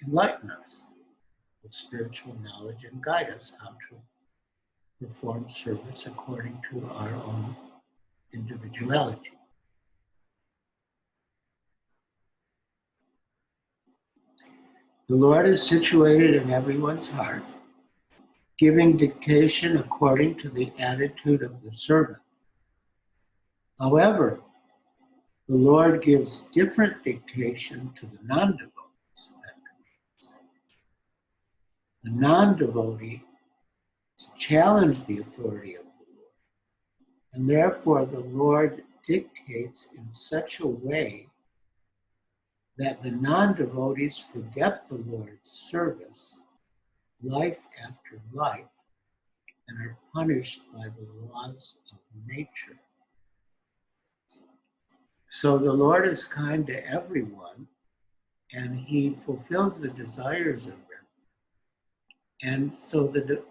enlighten us with spiritual knowledge and guide us how to perform service according to our own individuality. The Lord is situated in everyone's heart, giving dictation according to the attitude of the servant. However, the Lord gives different dictation to the non-devotees. The non-devotee challenge the authority of the Lord, and therefore the Lord dictates in such a way that the non-devotees forget the Lord's service life after life and are punished by the laws of nature. So the Lord is kind to everyone, and he fulfills the desires of them. And so the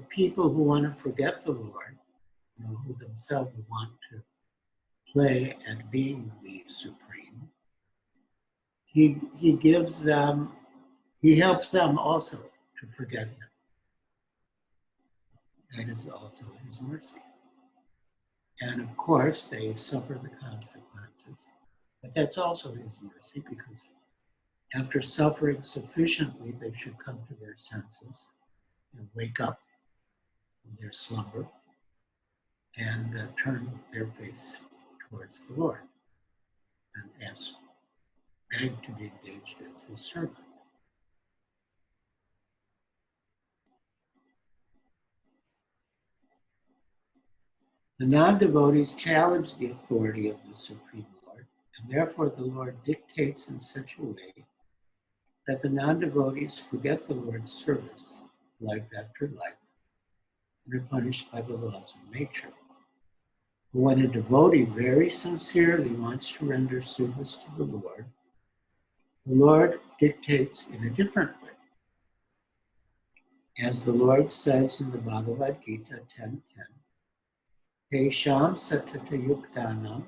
people who want to forget the Lord, who themselves want to play at being the supreme, he gives them, he helps them also to forget him. That is also his mercy. And of course, they suffer the consequences. But that's also his mercy, because after suffering sufficiently, they should come to their senses and wake up from their slumber and turn their face towards the Lord and beg to be engaged as his servant. The non-devotees challenge the authority of the Supreme Lord, and therefore the Lord dictates in such a way that the non-devotees forget the Lord's service life after life and are punished by the laws of nature. When a devotee very sincerely wants to render service to the Lord dictates in a different way. As the Lord says in the Bhagavad Gita 10:10, Tesham satata yuktanam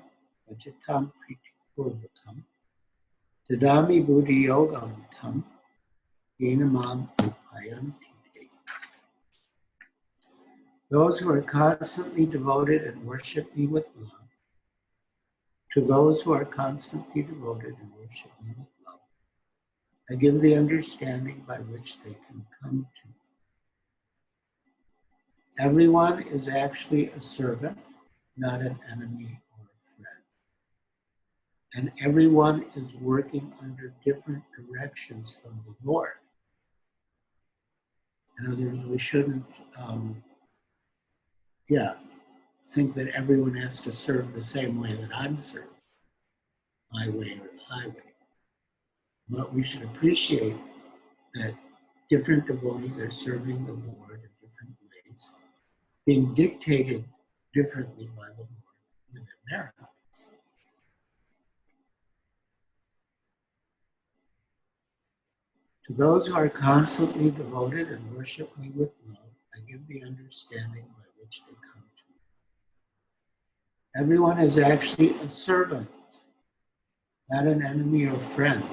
vajitam pritipurvatam tadami buddhi yogam tam yenamam upayanti. Those who are constantly devoted and worship me with love, to those who are constantly devoted and worship me with love, I give the understanding by which they can come to me. Everyone is actually a servant, not an enemy or a friend. And everyone is working under different directions from the Lord. In other words, we shouldn't, think that everyone has to serve the same way that I'm served, my way or the highway. But we should appreciate that different devotees are serving the Lord in different ways, being dictated differently by the Lord within their hearts. To those who are constantly devoted and worship me with love, I give the understanding by which they come to me. Everyone is actually a servant, not an enemy or friend.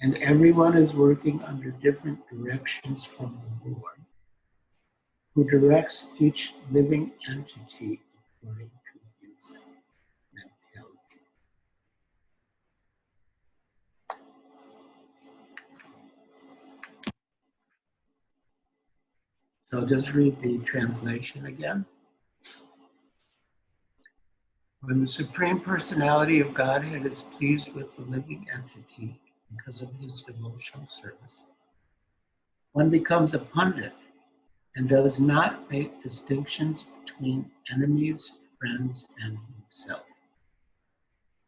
And everyone is working under different directions from the Lord, who directs each living entity according to his mentality. So I'll just read the translation again. When the Supreme Personality of Godhead is pleased with the living entity because of his devotional service, one becomes a pundit and does not make distinctions between enemies, friends, and himself.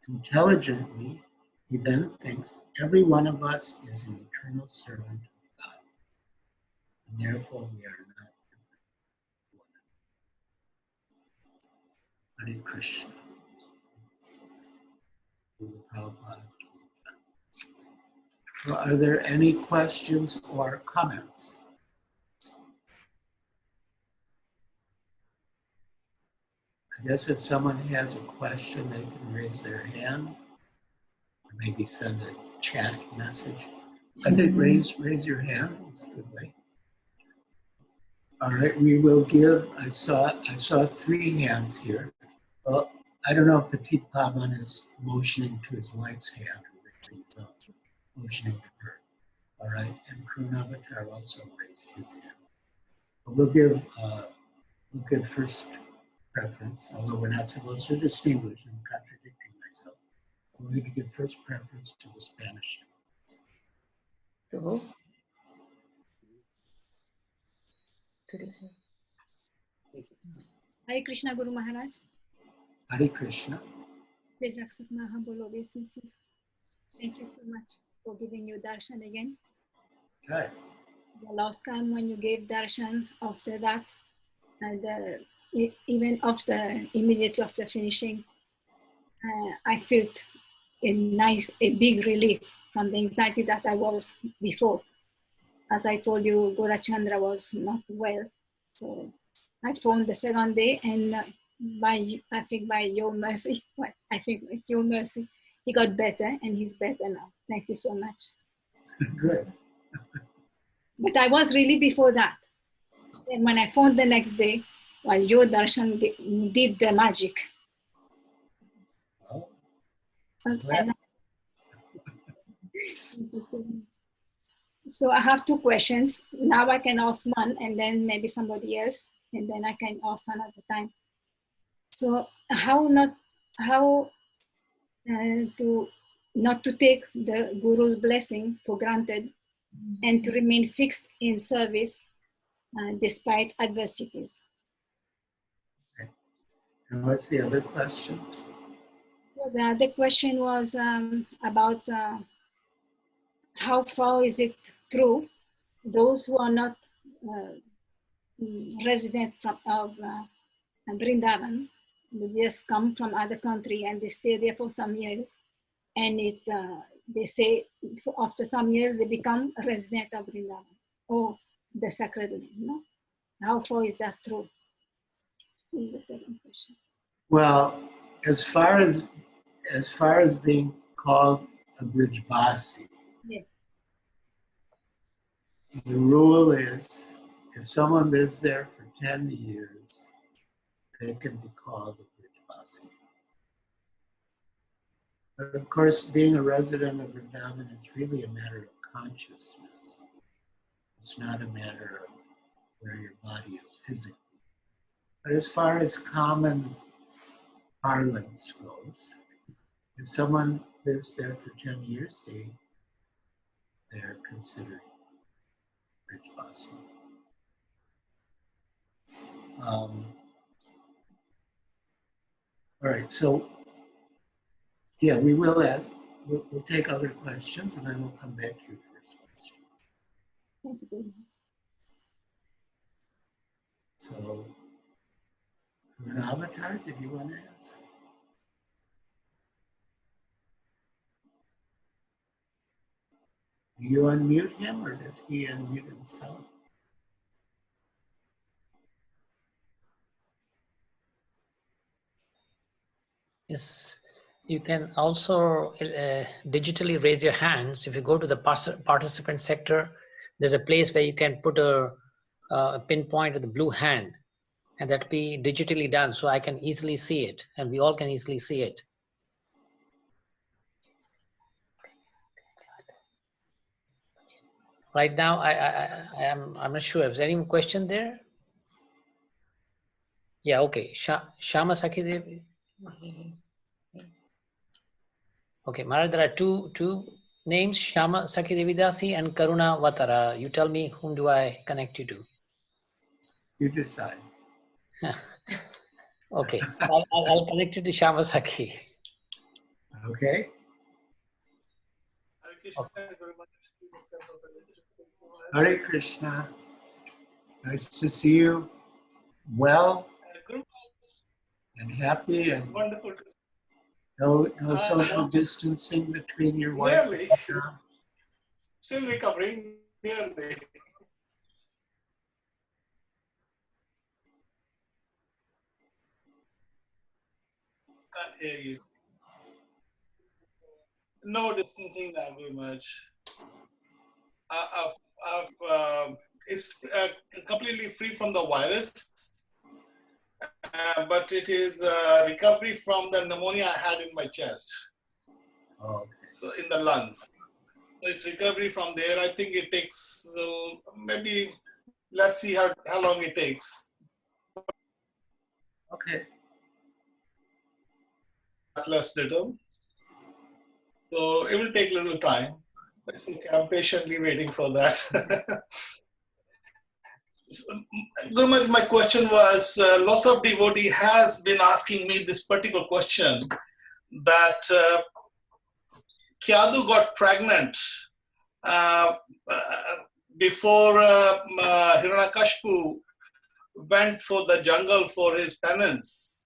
Intelligently, he then thinks every one of us is an eternal servant of God, and therefore we are not different. Hare Krishna. Prabhupada. So are there any questions or comments? I guess if someone has a question, they can raise their hand or maybe send a chat message. I think raise your hand is a good way. All right, we will give, I saw 3 hands here. Well, I don't know if Petit Pavan is motioning to his wife's hand or if he's motioning to her. All right, and Krunavatar also raised his hand. But we'll give first preference, although we're not supposed to distinguish. I'm contradicting myself. We're going to give first preference to the Spanish. To who? Hare Krishna Guru Maharaj. Hare Krishna. Please accept my humble obeisances. Thank you so much for giving you darshan again. Okay. The last time when you gave darshan, after that, and even immediately after finishing, I felt a big relief from the anxiety that I was before. As I told you, Gorachandra was not well, so I phoned the second day, and I think by your mercy, I think it's your mercy, he got better, and he's better now. Thank you so much. Good. But I was really before that. And when I phoned the next day, well, your darshan did the magic. Oh, And thank you so much. So I have 2 questions. Now I can ask one, and then maybe somebody else, and then I can ask another time. So how not to take the Guru's blessing for granted, and to remain fixed in service despite adversities. and what's the other question? Well, the other question was about how far is it true those who are not resident of Vrindavan, They just come from other country and they stay there for some years, and they say after some years they become a resident of Vrindavan or the sacred land. No, how far is that true? Is the second question. Well, as far as being called a Brijbasi, Yeah. the rule is if someone lives there for 10 years, they can be called a Brijbasi. But of course, being a resident of Vrindavan is really a matter of consciousness. It's not a matter of where your body is physically. But as far as common parlance goes, if someone lives there for 10 years, they're considered Brijbasi. All right, so yeah, we will add, we'll take other questions and then we'll come back to your first question. Thank you very much. So, for an avatar, did you want to ask? Do you unmute him or does he unmute himself? Yes, you can also digitally raise your hands. If you go to the participant sector, there's a place where you can put a pinpoint of the blue hand, and that be digitally done, so I can easily see it, and we all can easily see it. Right now, I'm not sure. Is there any question there? Yeah, okay. Shama Sakhi Devi. Okay, Maharaj, there are two names, Shama Sakhi Devidasi and Karuna Vatara. You tell me, whom do I connect you to? You decide. Okay, I'll connect you to Shama Sakhi. Okay. Hare Krishna. Nice to see you. Well and happy and Wonderful. no social distancing between your wife and Nearly. your job. Still recovering. Nearly. Can't hear you. No distancing that very much. It's completely free from the virus, but it is recovery from the pneumonia I had in my chest. Oh, okay. So in the lungs. So it's recovery from there. I think it takes, well, maybe, let's see how long it takes. Okay. That's less little. So it will take a little time. But it's okay. I'm patiently waiting for that. Gurumaj, my question was, lots of devotee has been asking me this particular question, that Kyadu got pregnant before Hiranyakashipu went for the jungle for his penance.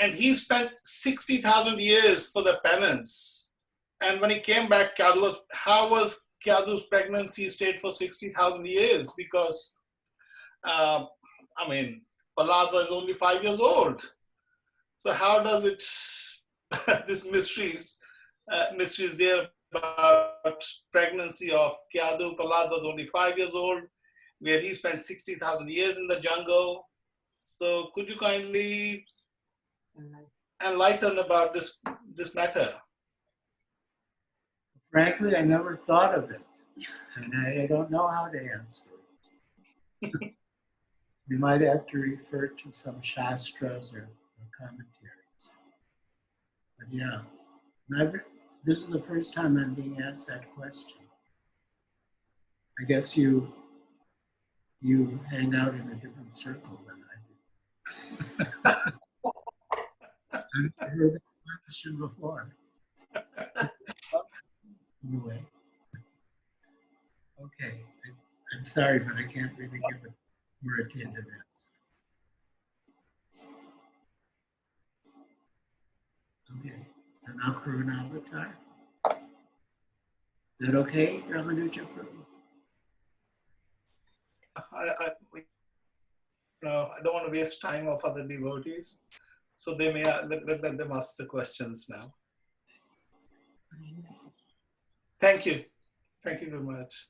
And he spent 60,000 years for the penance. And when he came back, how was Kyadu's pregnancy stayed for 60,000 years? Because, Palada is only 5 years old. So how does it, this mysteries there about pregnancy of Kyadu? Palada is only 5 years old, where he spent 60,000 years in the jungle. So could you kindly enlighten about this matter? Frankly, I never thought of it, and I don't know how to answer it. You might have to refer to some shastras or commentaries. But yeah, this is the first time I'm being asked that question. I guess you hang out in a different circle than I do. I've heard that question before. Anyway, okay. I'm sorry, but I can't really give a more attentive answer. So now Karuna Avatar. Is that okay, Ramanuja Prabhu? I don't want to waste time of other devotees, so they may let them ask the questions now. Thank you very much.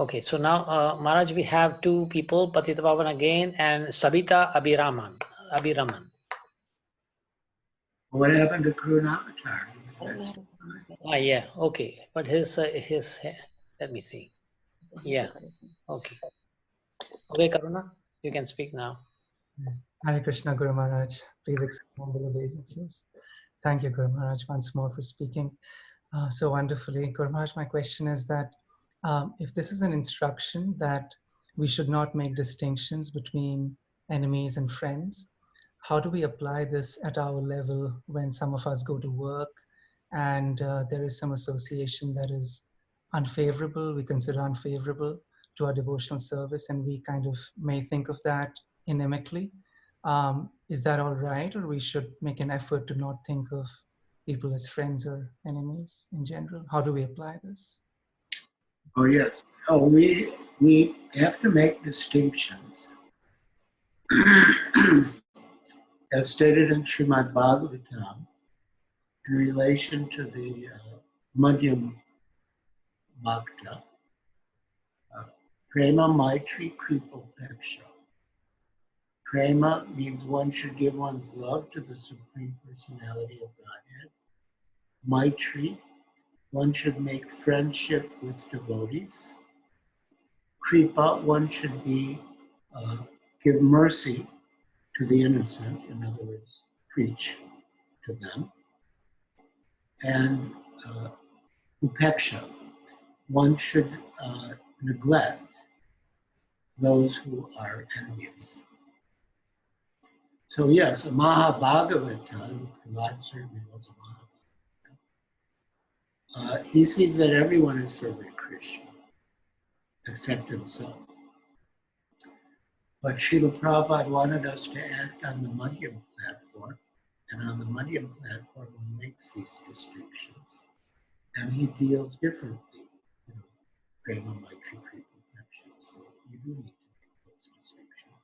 Okay, so now, Maharaj, we have two people, Patita Pavan again and Sabita Abhiraman. What happened to Karuna Avatar? Yeah, okay. But his, let me see. Yeah, okay. Okay, Karuna, you can speak now. Hare Krishna, Guru Maharaj. Please accept humble obeisances. Thank you, Guru Maharaj, once more for speaking so wonderfully. Guru Maharaj, my question is that if this is an instruction that we should not make distinctions between enemies and friends, how do we apply this at our level when some of us go to work and there is some association that is unfavorable, we consider unfavorable to our devotional service, and we kind of may think of that inimically? Is that all right, or we should make an effort to not think of people as friends or enemies in general? How do we apply this? Oh, yes. Oh, we have to make distinctions. As stated in Srimad Bhagavatam, in relation to the Madhyam Bhakta, Prema Maitri Kripa Peksha. Prema means one should give one's love to the Supreme Personality of Godhead. Maitri, one should make friendship with devotees. Kripa, one should give mercy to the innocent, in other words, preach to them. And upeksha, one should neglect those who are envious. So yes, a Mahabhagavata, Prahlad certainly was a Mahabhagavata. He sees that everyone is serving Krishna, except himself. But Srila Prabhupada wanted us to act on the Madhyam platform, and on the Madhyam platform he makes these distinctions. And he deals differently, Prema, Maitri, Kripa, Peksha. So you do need to make those distinctions.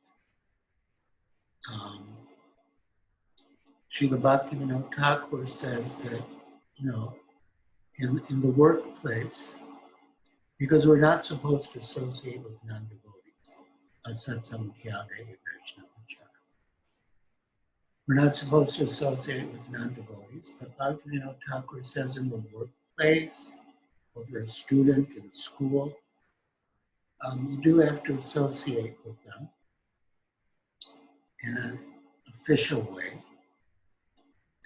Srila Bhaktivinoda Thakur says that, in the workplace, because we're not supposed to associate with non-devotees, we're not supposed to associate with non-devotees, but Bhaktivinoda Thakur says in the workplace, or if you're a student in school, you do have to associate with them in an official way.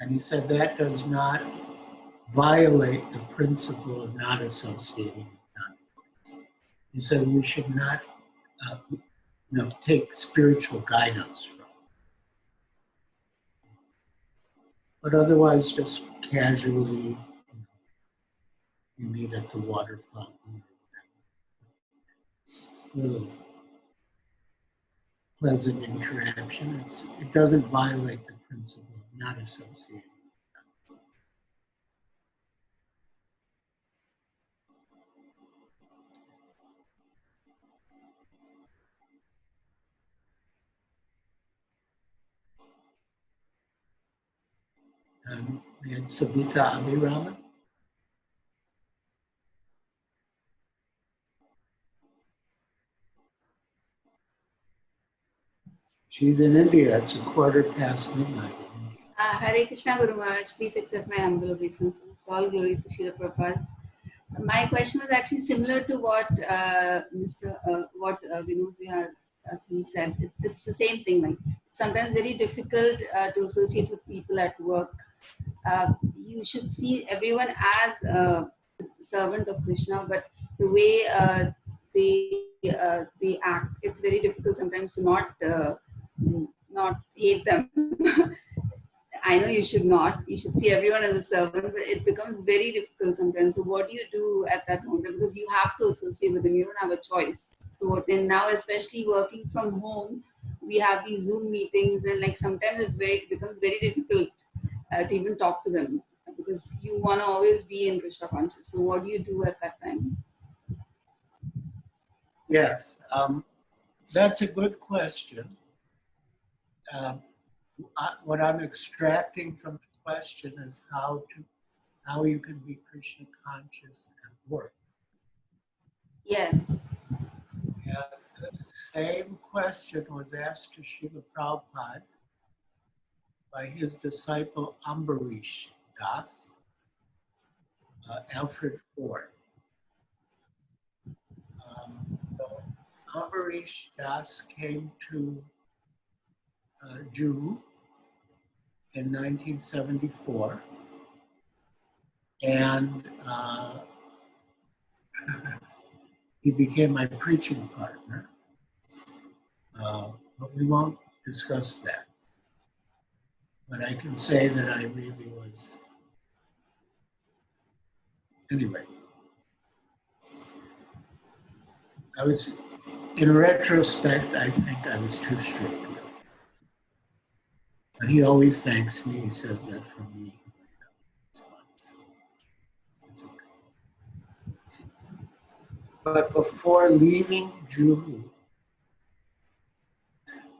And he said that does not violate the principle of not associating with non-devotees. He said we should not take spiritual guidance from them. But otherwise, just casually, you meet at the water fountain, little pleasant interaction. It doesn't violate the principle of not associating. We had Sabita Abhiraman. She's in India. It's midnight. Hare Krishna Guru Maharaj, please accept my humble obeisances. All glories to Srila Prabhupada. My question was actually similar to what Vinod Vihar said. It's the same thing. Like sometimes very difficult to associate with people at work. You should see everyone as a servant of Krishna, but the way they act, it's very difficult sometimes to not hate them. I know you should not. You should see everyone as a servant, but it becomes very difficult sometimes. So what do you do at that moment? Because you have to associate with them. You don't have a choice. So and now, especially working from home, we have these Zoom meetings, and like sometimes it becomes very difficult to even talk to them, because you want to always be in Krishna conscious. So what do you do at that time? Yes, that's a good question. What I'm extracting from the question is how you can be Krishna conscious at work. Yes. And the same question was asked to Srila Prabhupada by his disciple Ambarish Das, Alfred Ford. So Ambarish Das came to Jew in 1974, and he became my preaching partner. But we won't discuss that. But I can say that I really was, anyway. I was, in retrospect, I think I was too strict with him. But he always thanks me, he says that for me. It's okay. But before leaving Juhu,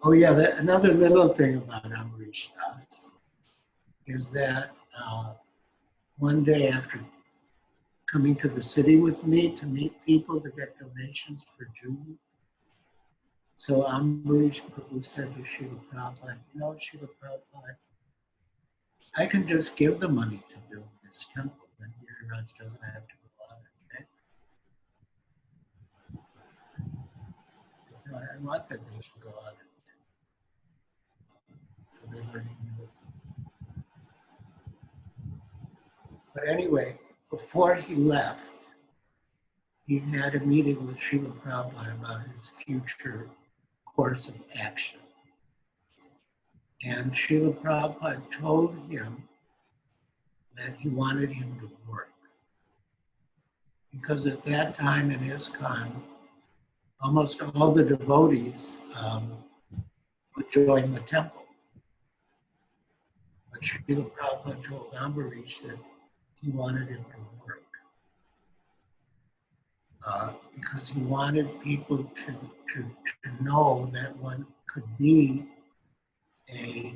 oh yeah, another little thing about Ambarish Das is that one day after coming to the city with me to meet people to get donations for Juhu, so Ambarish Prabhu said to Srila Prabhupada, you know, Srila Prabhupada, I can just give the money to build this temple, and Giriraj doesn't have to go out and beg. You know, I want that they should go out and beg. So they're learning new. But anyway, before he left, he had a meeting with Srila Prabhupada about his future course of action. And Srila Prabhupada told him that he wanted him to work. Because at that time in ISKCON, almost all the devotees would join the temple. But Srila Prabhupada told Ambarish that he wanted him to work. Because he wanted people to know that one could be a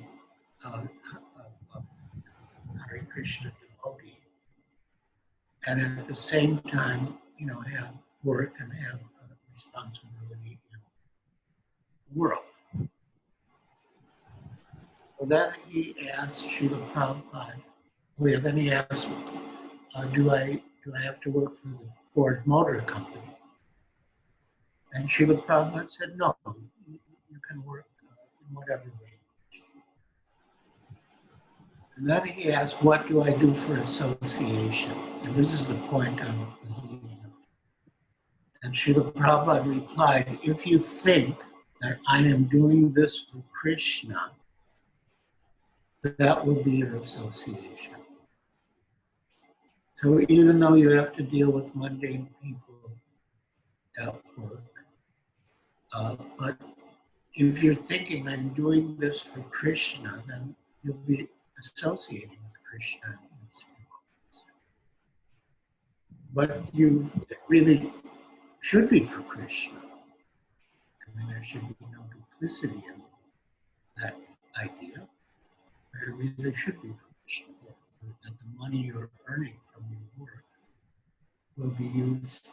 Hare Krishna devotee, and at the same time, you know, have work and have responsibility in the world. Well, then he asked Srila Prabhupada, then he asked, do I have to work for the Ford Motor Company? And Srila Prabhupada said, no, you can work in whatever way. And then he asked, what do I do for association? And this is the point I was leading up to. And Srila Prabhupada replied, if you think that I am doing this for Krishna, that will be your association. So even though you have to deal with mundane people at work, but if you're thinking I'm doing this for Krishna, then you'll be associating with Krishna. But you really should be for Krishna. I mean, there should be no duplicity in that idea. But it really should be for Krishna. That the money you're earning from your work will be used,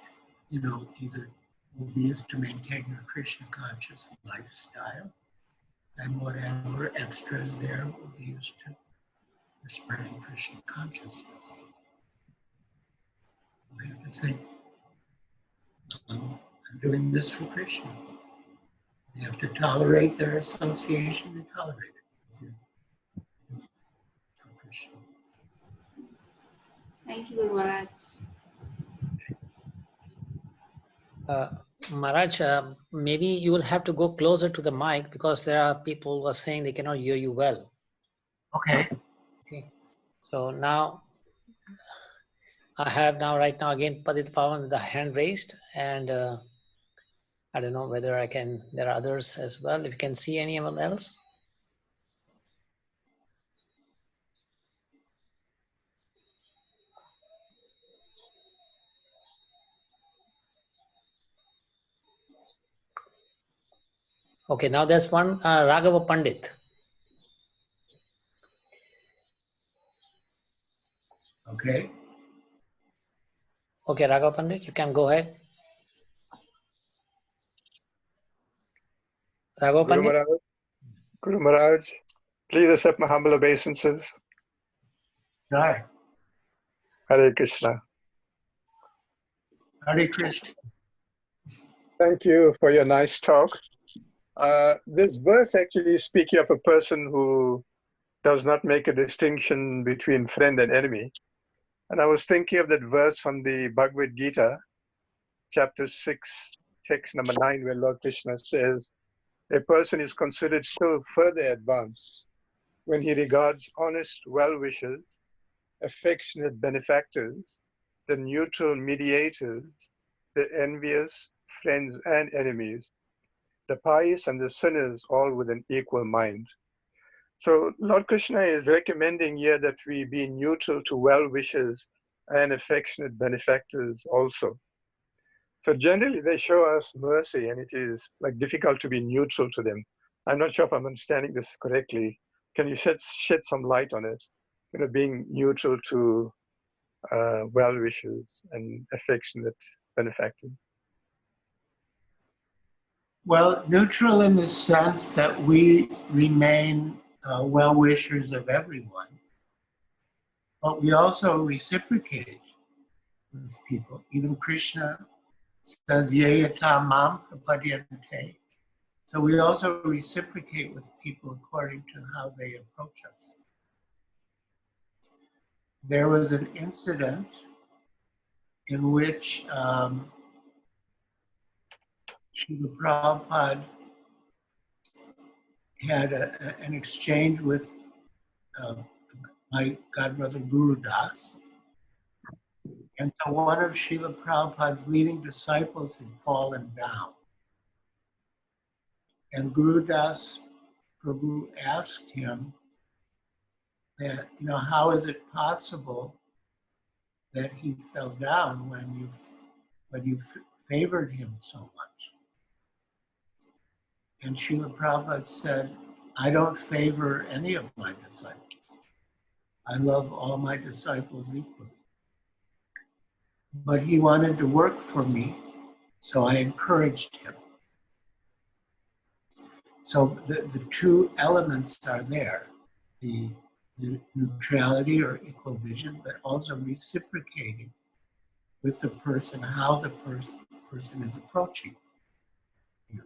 you know, either will be used to maintain your Krishna conscious lifestyle, and whatever extras there will be used to for spreading Krishna consciousness. We have to think, I'm doing this for Krishna. You have to tolerate their association, you tolerate it for Krishna. Thank you, Guru Maharaj. Maharaj, maybe you will have to go closer to the mic because there are people who are saying they cannot hear you well. Okay. Okay. So now, I have right now again Padit Pavan with the hand raised, and I don't know whether I can, there are others as well. If you can see anyone else. Okay, now there's one Raghava Pandit. Okay. Okay, Raghava Pandit, you can go ahead. Raghava Guru Pandit. Maharaj, Guru Maharaj, please accept my humble obeisances. Right. Hare Krishna. Hare Krishna. Thank you for your nice talk. This verse actually is speaking of a person who does not make a distinction between friend and enemy. And I was thinking of that verse from the Bhagavad Gita, chapter 6, text number 9, where Lord Krishna says, a person is considered still further advanced when he regards honest well-wishers, affectionate benefactors, the neutral mediators, the envious friends and enemies, the pious and the sinners, all with an equal mind. So Lord Krishna is recommending here that we be neutral to well-wishers and affectionate benefactors also. So generally they show us mercy and it is like difficult to be neutral to them. I'm not sure if I'm understanding this correctly. Can you shed some light on it? You know, being neutral to well-wishers and affectionate benefactors. Well, neutral in the sense that we remain well-wishers of everyone, but we also reciprocate with people. Even Krishna says, "Yeyata mam prapadyante." So we also reciprocate with people according to how they approach us. There was an incident in which Srila Prabhupada had an exchange with my godbrother Guru Das. And so one of Srila Prabhupada's leading disciples had fallen down. And Guru Das Prabhu asked him that, how is it possible that he fell down when you favored him so much? And Srila Prabhupada said, I don't favor any of my disciples. I love all my disciples equally. But he wanted to work for me, so I encouraged him. So the two elements are there, the neutrality or equal vision, but also reciprocating with the person, how the person is approaching you.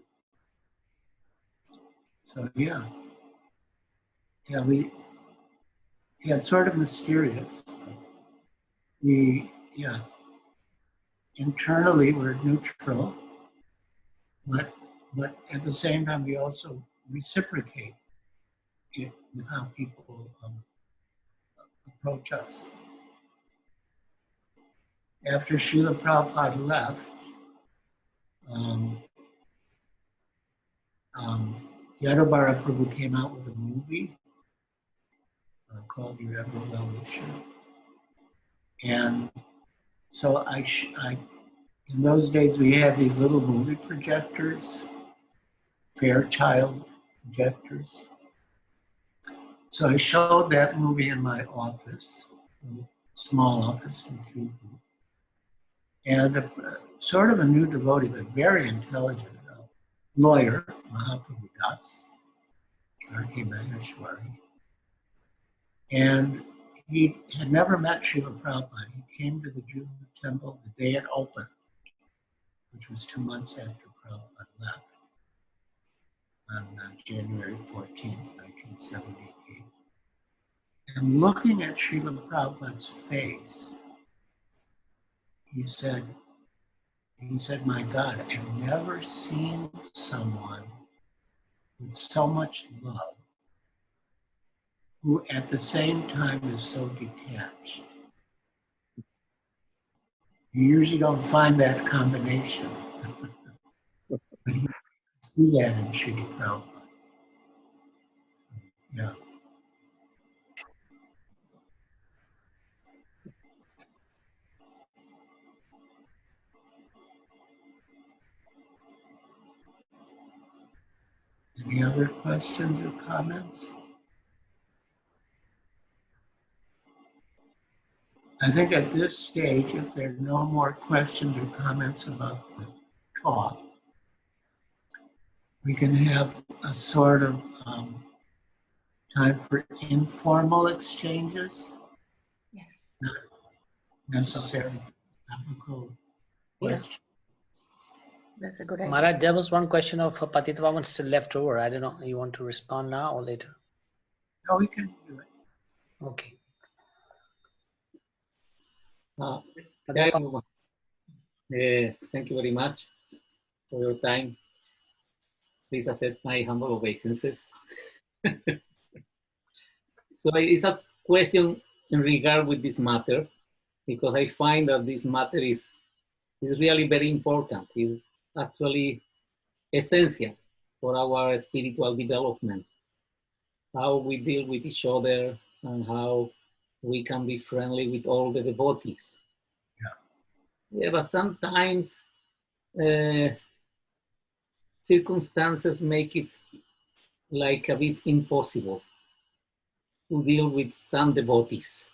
So it's sort of mysterious. Internally we're neutral, but at the same time we also reciprocate it with how people approach us. After Srila Prabhupada left, Yadavara Prabhu came out with a movie called Your Ever Well Wisher. And so in those days we had these little movie projectors, Fairchild projectors. So I showed that movie in my office, a small office in Juhu. And sort of a new devotee, but very intelligent lawyer, Mahaprabhu Das, R.K. Maheshwari. And he had never met Srila Prabhupada. He came to the Juhu temple the day it opened, which was 2 months after Prabhupada left, on January 14th, 1978. And looking at Srila Prabhupada's face, he said, my God, I've never seen someone with so much love who at the same time is so detached. You usually don't find that combination. But you see that in Srila Prabhupada. Yeah. Any other questions or comments? I think at this stage, if there are no more questions or comments about the talk, we can have a sort of time for informal exchanges, Yes. not necessarily technical questions. That's a good idea. Maharaj, there was one question of Patitvaman still left over. I don't know. You want to respond now or later? No, we can do it. Okay. Hi, everyone. Thank you very much for your time. Please accept my humble obeisances. So it's a question in regard with this matter, because I find that this matter is really very important. It's actually essential for our spiritual development, how we deal with each other and how we can be friendly with all the devotees. Yeah, but sometimes circumstances make it like a bit impossible to deal with some devotees.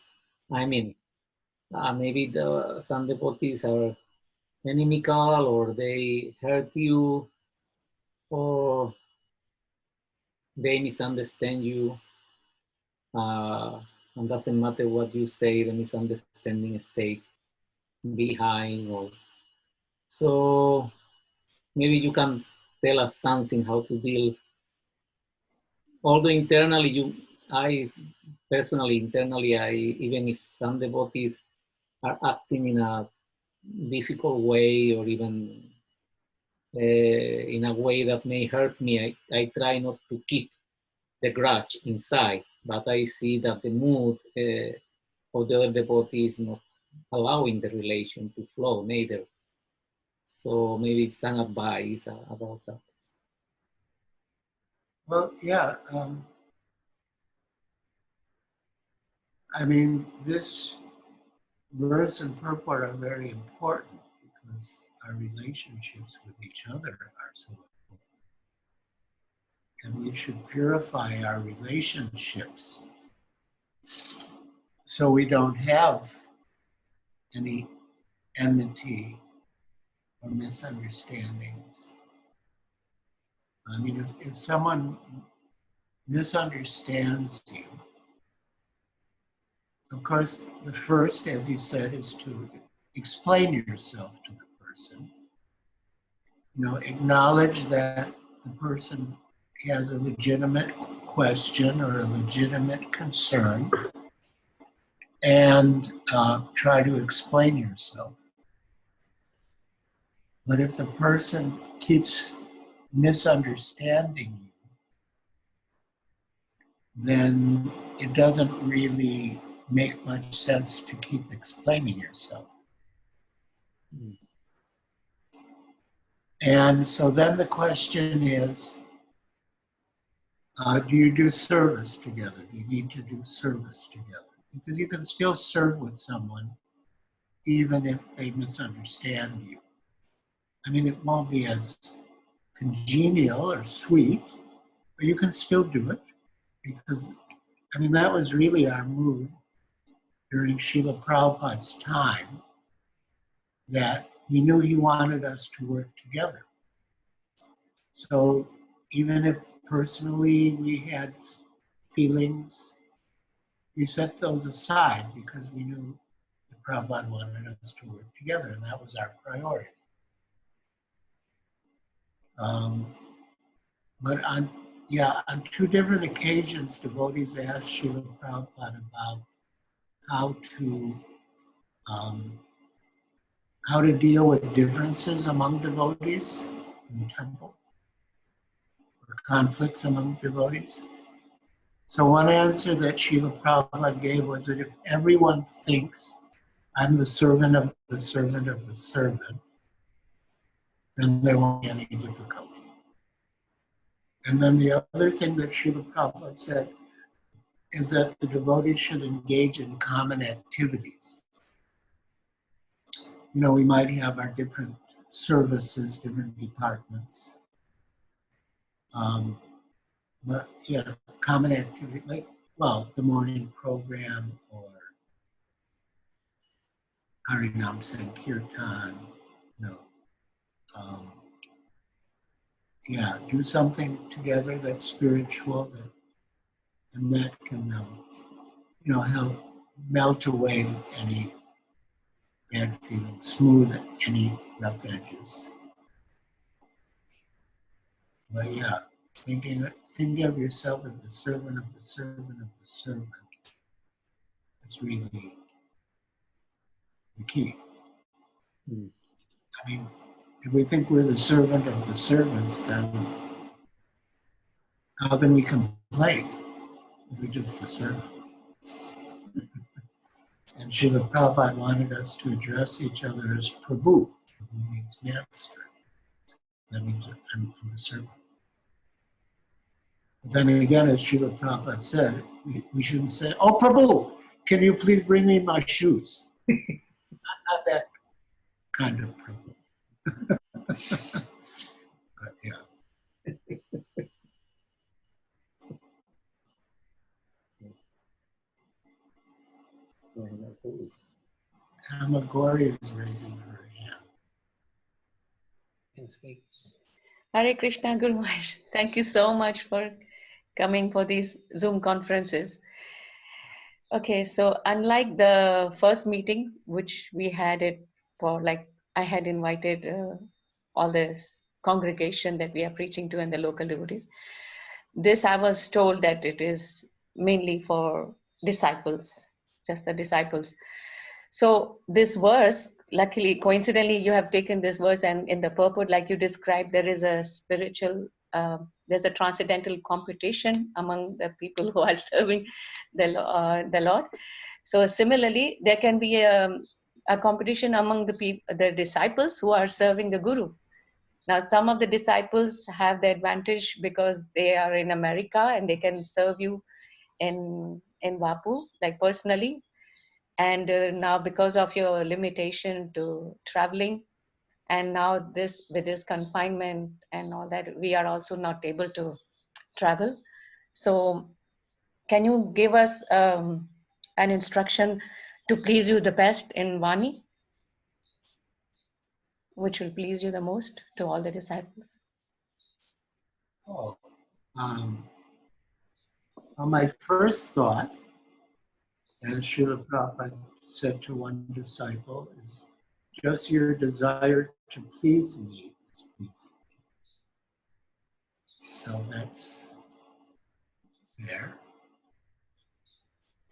I mean, maybe some devotees are inimical, or they hurt you, or they misunderstand you. And doesn't matter what you say, the misunderstanding stays behind. Or so maybe you can tell us something how to deal. Although internally, I personally, internally, even if some devotees are acting in a difficult way, or even in a way that may hurt me, I try not to keep the grudge inside, but I see that the mood of the other devotee is not allowing the relation to flow neither. So maybe it's an advice about that. Well, yeah. I mean, this verse and purport are very important because our relationships with each other are so important. And we should purify our relationships so we don't have any enmity or misunderstandings. I mean, if someone misunderstands you, of course, the first, as you said, is to explain yourself to the person. You know, acknowledge that the person has a legitimate question or a legitimate concern, and try to explain yourself. But if the person keeps misunderstanding you, then it doesn't really make much sense to keep explaining yourself. And so then the question is, do you do service together? Do you need to do service together? Because you can still serve with someone even if they misunderstand you. I mean, it won't be as congenial or sweet, but you can still do it because, I mean, that was really our mood during Srila Prabhupada's time, that we knew he wanted us to work together. So even if personally we had feelings, we set those aside because we knew that Prabhupada wanted us to work together, and that was our priority. But on two different occasions, devotees asked Srila Prabhupada about how to deal with differences among devotees in the temple, or conflicts among devotees. So one answer that Srila Prabhupada gave was that if everyone thinks I'm the servant of the servant of the servant, then there won't be any difficulty. And then the other thing that Srila Prabhupada said is that the devotees should engage in common activities. You know, we might have our different services, different departments. But yeah, common activity like, well, the morning program or Harinam Sankirtan, you know, um, yeah, do something together that's spiritual, and that can, help melt away any bad feelings, smooth any rough edges. But yeah, thinking of yourself as the servant of the servant of the servant is really the key. Mm. I mean, if we think we're the servant of the servants, then how can we complain if we're just the servant? And Srila Prabhupada wanted us to address each other as Prabhu. Prabhu means master. That means I'm the servant. But then again, as Srila Prabhupada said, we shouldn't say, "Oh, Prabhu, can you please bring me my shoes?" Not that kind of Prabhu. But yeah. Amagori is raising her hand. Can speak. Hare Krishna Guru Maharaj. Thank you so much for coming for these Zoom conferences. Okay, so unlike the first meeting, which we had it for like, I had invited all this congregation that we are preaching to and the local devotees. This I was told that it is mainly for disciples, just the disciples. So this verse, luckily, coincidentally, you have taken this verse, and in the purport, like you described, there is a spiritual, there's a transcendental competition among the people who are serving the Lord. So similarly, there can be a competition among the disciples who are serving the Guru. Now, some of the disciples have the advantage because they are in America and they can serve you in Vapu, like personally. And now, because of your limitation to traveling, and now this with this confinement and all that, we are also not able to travel. So, can you give us an instruction to please you the best in Vani, which will please you the most to all the disciples? Oh, well, my first thought, as Srila Prabhupada said to one disciple, is just your desire to please me is pleasing. So that's there.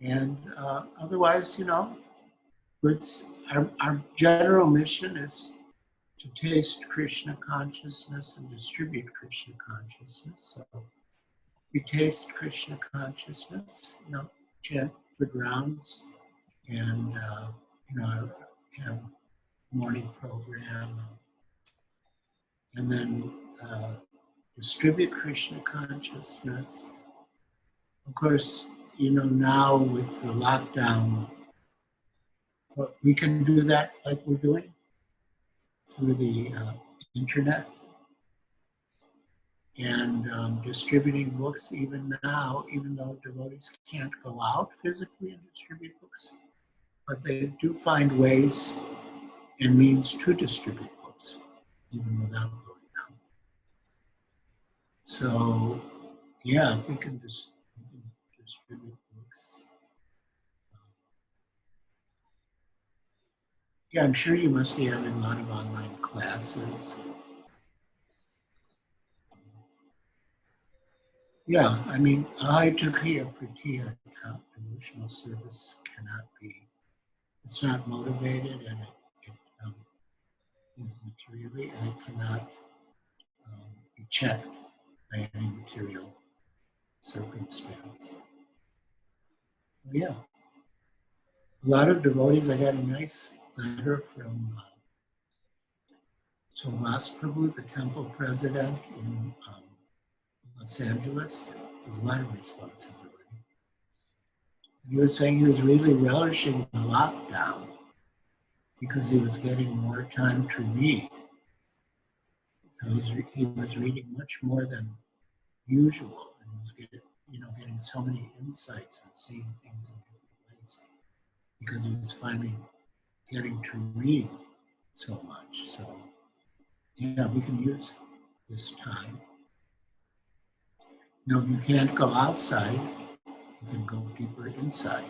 And otherwise, our general mission is to taste Krishna consciousness and distribute Krishna consciousness. So we taste Krishna consciousness, chant good rounds, and have morning program, and then distribute Krishna consciousness. Of course, now with the lockdown, we can do that like we're doing through the internet, and distributing books even now, even though devotees can't go out physically and distribute books, but they do find ways and means to distribute books, even without going out. So, yeah, we can distribute books. Yeah, I'm sure you must be having a lot of online classes. Yeah, I mean, Ahaitakriya Pratiya devotional service cannot be, it's not motivated, and it is materially, and it cannot be checked by any material circumstance. Yeah. A lot of devotees, I got a nice letter from Tomas Prabhu, the temple president in Los Angeles. There's a lot of responsibility. He was saying he was really relishing the lockdown because he was getting more time to read. So he was reading much more than usual getting so many insights and seeing things in different ways because he was finally getting to read so much. So yeah, we can use this time. If you can't go outside, you can go deeper inside.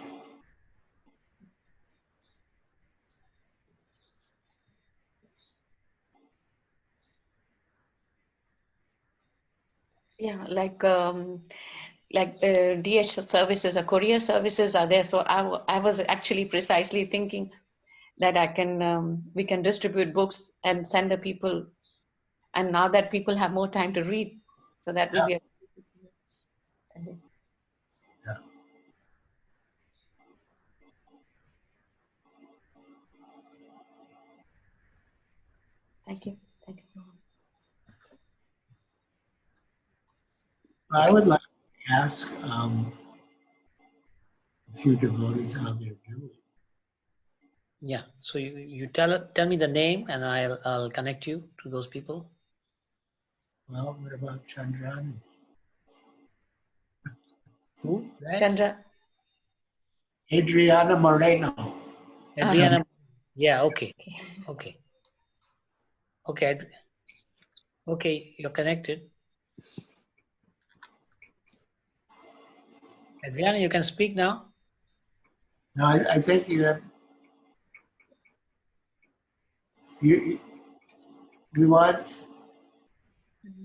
Yeah, like DHL services or courier services are there. So I was actually precisely thinking that we can distribute books and send the people. And now that people have more time to read, so that will be Yeah. Thank you. Thank you. I would like to ask a few devotees how they're doing. Yeah. So you tell me the name, and I'll connect you to those people. Well, what about Chandrani? Who? Right? Chandra. Adriana Moreno. Adriana. Yeah. Okay. Okay. Okay. Okay. You're connected. Adriana, you can speak now. No, I think you have. You want.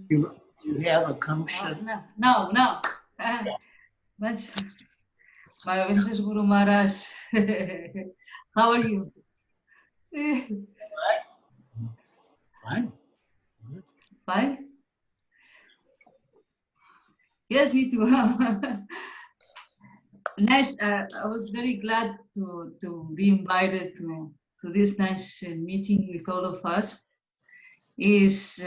You have a function. No. But my Mrs. Guru Maharaj, how are you? Fine. Fine? Yes, me too. Nice. I was very glad to be invited to this nice meeting with all of us. Is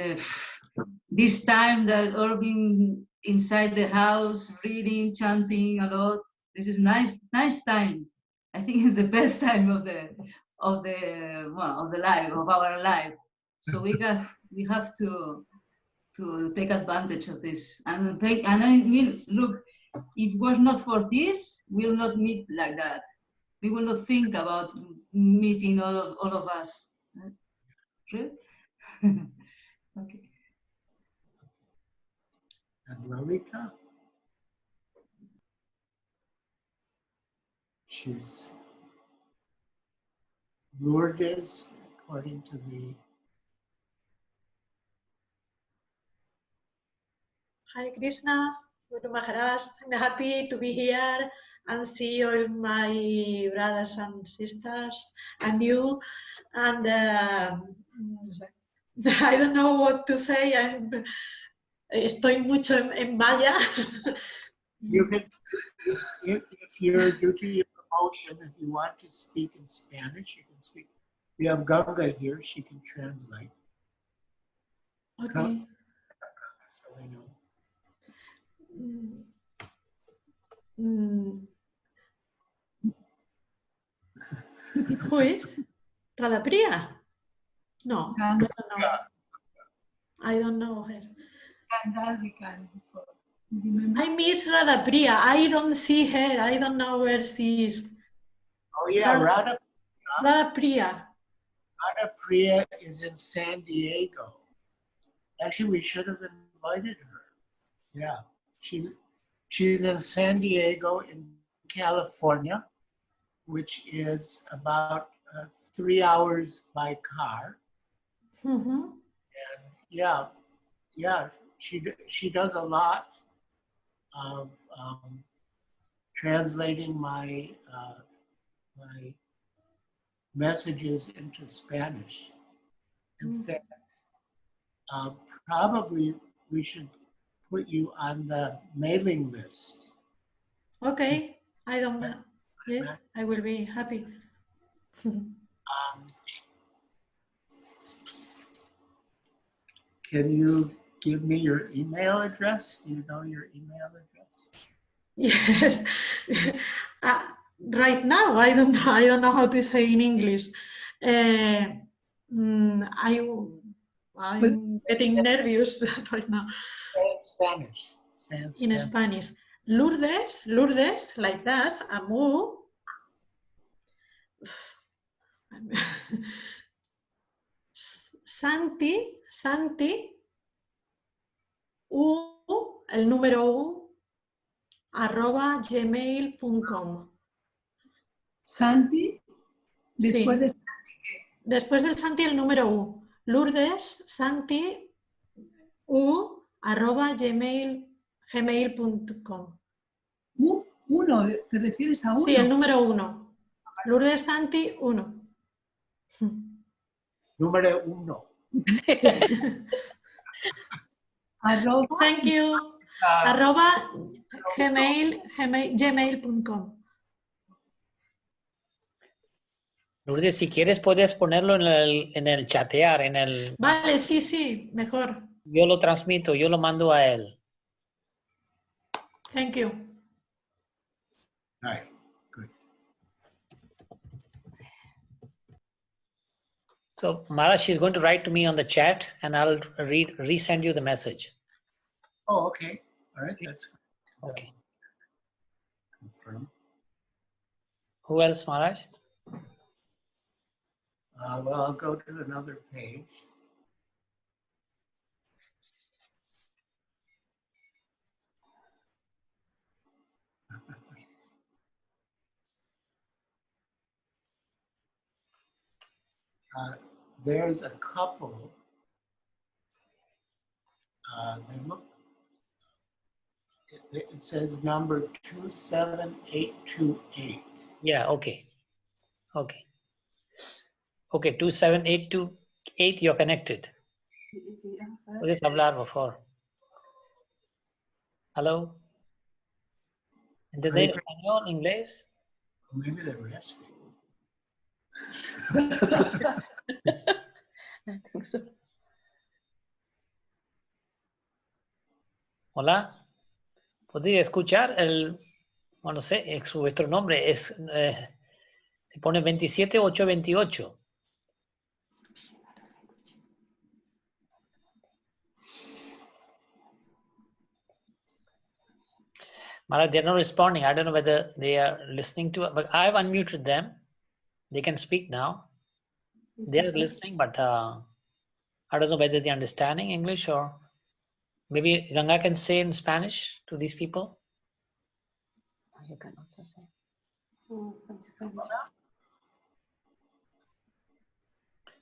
this time that all being inside the house, reading, chanting a lot. This is nice time. I think it's the best time of our life. So we have to take advantage of this. And I mean, look, if it was not for this, we will not meet like that. We will not think about meeting all of us. Really? Okay. And Lalita? She's Lourdes, according to the. Hare Krishna, Guru Maharaj. I'm happy to be here and see all my brothers and sisters and you. And I don't know what to say. Estoy mucho en maya. You can, if you're due to your promotion, if you want to speak in Spanish, you can speak. We have Ganga here; she can translate. Okay. So I know. Who is? Radhapriya? No, I don't know. I don't know her. I miss Radhapriya. I don't see her. I don't know where she is. Oh yeah, Radhapriya. Radhapriya is in San Diego. Actually, we should have invited her. Yeah, she's in San Diego in California, which is about 3 hours by car. Mm-hmm. And yeah, she does a lot of translating my my messages into Spanish. In fact, probably we should put you on the mailing list. Okay, I don't know. Yes, I will be happy. Can you give me your email address? Do you know your email address? Yes. Right now, I don't know how to say in English. I'm getting nervous right now. Say in Spanish. in Spanish. Lourdes, Lourdes, like that, Amu. Santi, Santi, el número U, arroba gmail.com. Santi, después Sí. de Después del Santi el número U. Lourdes, Santi, U, arroba gmail.com. uno, ¿te refieres a uno? Sí, el número 1. Lourdes Santi 1. Número 1. Arroba, Thank you. Arroba gmail.com. Lourdes, si quieres puedes ponerlo en el chatear, en el... Vale, sí, sí, mejor. Yo lo transmito, yo lo mando a él. Thank you. All right, good. So Maharaj, she's going to write to me on the chat and I'll resend you the message. Oh, okay. All right, that's good. Okay. Confirm. Who else, Maharaj? Well, I'll go to another page. There's a couple. They look. It says number 27828. Yeah, okay. Okay. Okay, 27828, you're connected. Puedes hablar, por favor. Hello? ¿Entendéis español, inglés? Maybe they're resting. I think so. Hola. ¿Podéis escuchar el, bueno, no sé, vuestro nombre es, se pone 27828. Maharaj, they're not responding. I don't know whether they are listening to it, but I've unmuted them. They can speak now. They're listening, but I don't know whether they're understanding English or maybe Ganga can say in Spanish to these people. You can also say.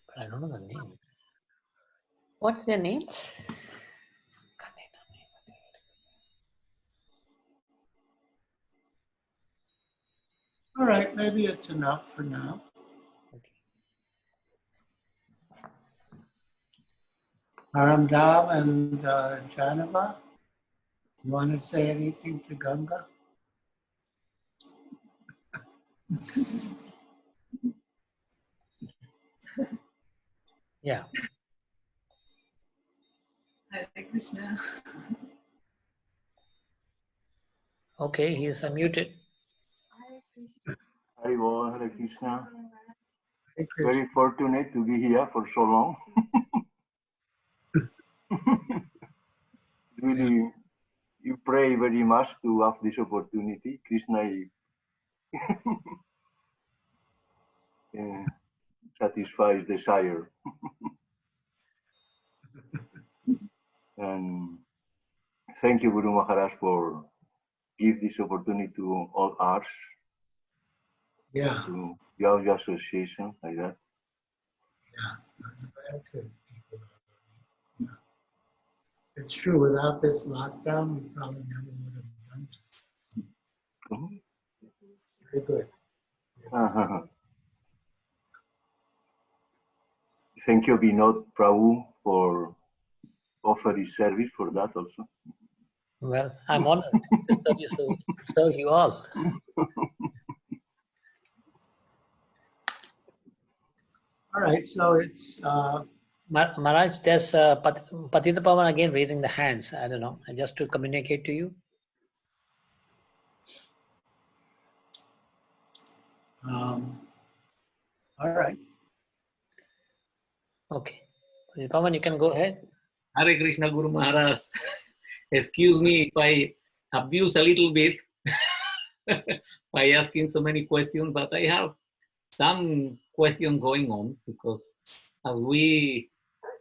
But I don't know the name. What's their name? All right, maybe it's enough for now. Aramdam and Janava, you want to say anything to Ganga? Yeah. Hare Krishna. Okay, he's unmuted. Haribo, Hare Krishna. Hare Krishna. Very fortunate to be here for so long. Really, you pray very much to have this opportunity. Krishna satisfies desire. And thank you, Guru Maharaj, for give this opportunity to all us. Yeah. To your association like that. Yeah, that's gratitude. Yeah. It's true, without this lockdown, we probably never would have done this. Very good. Thank you, Vinod Prabhu, for offering service for that also. Well, I'm honored to serve you all. All right, so it's Maharaj, there's Patita Pavan again raising the hands. I don't know, just to communicate to you. all right. Okay. Patita Pavan, you can go ahead. Hare Krishna Guru Maharaj. excuse me if I abuse a little bit by asking so many questions, but I have some questions going on because as we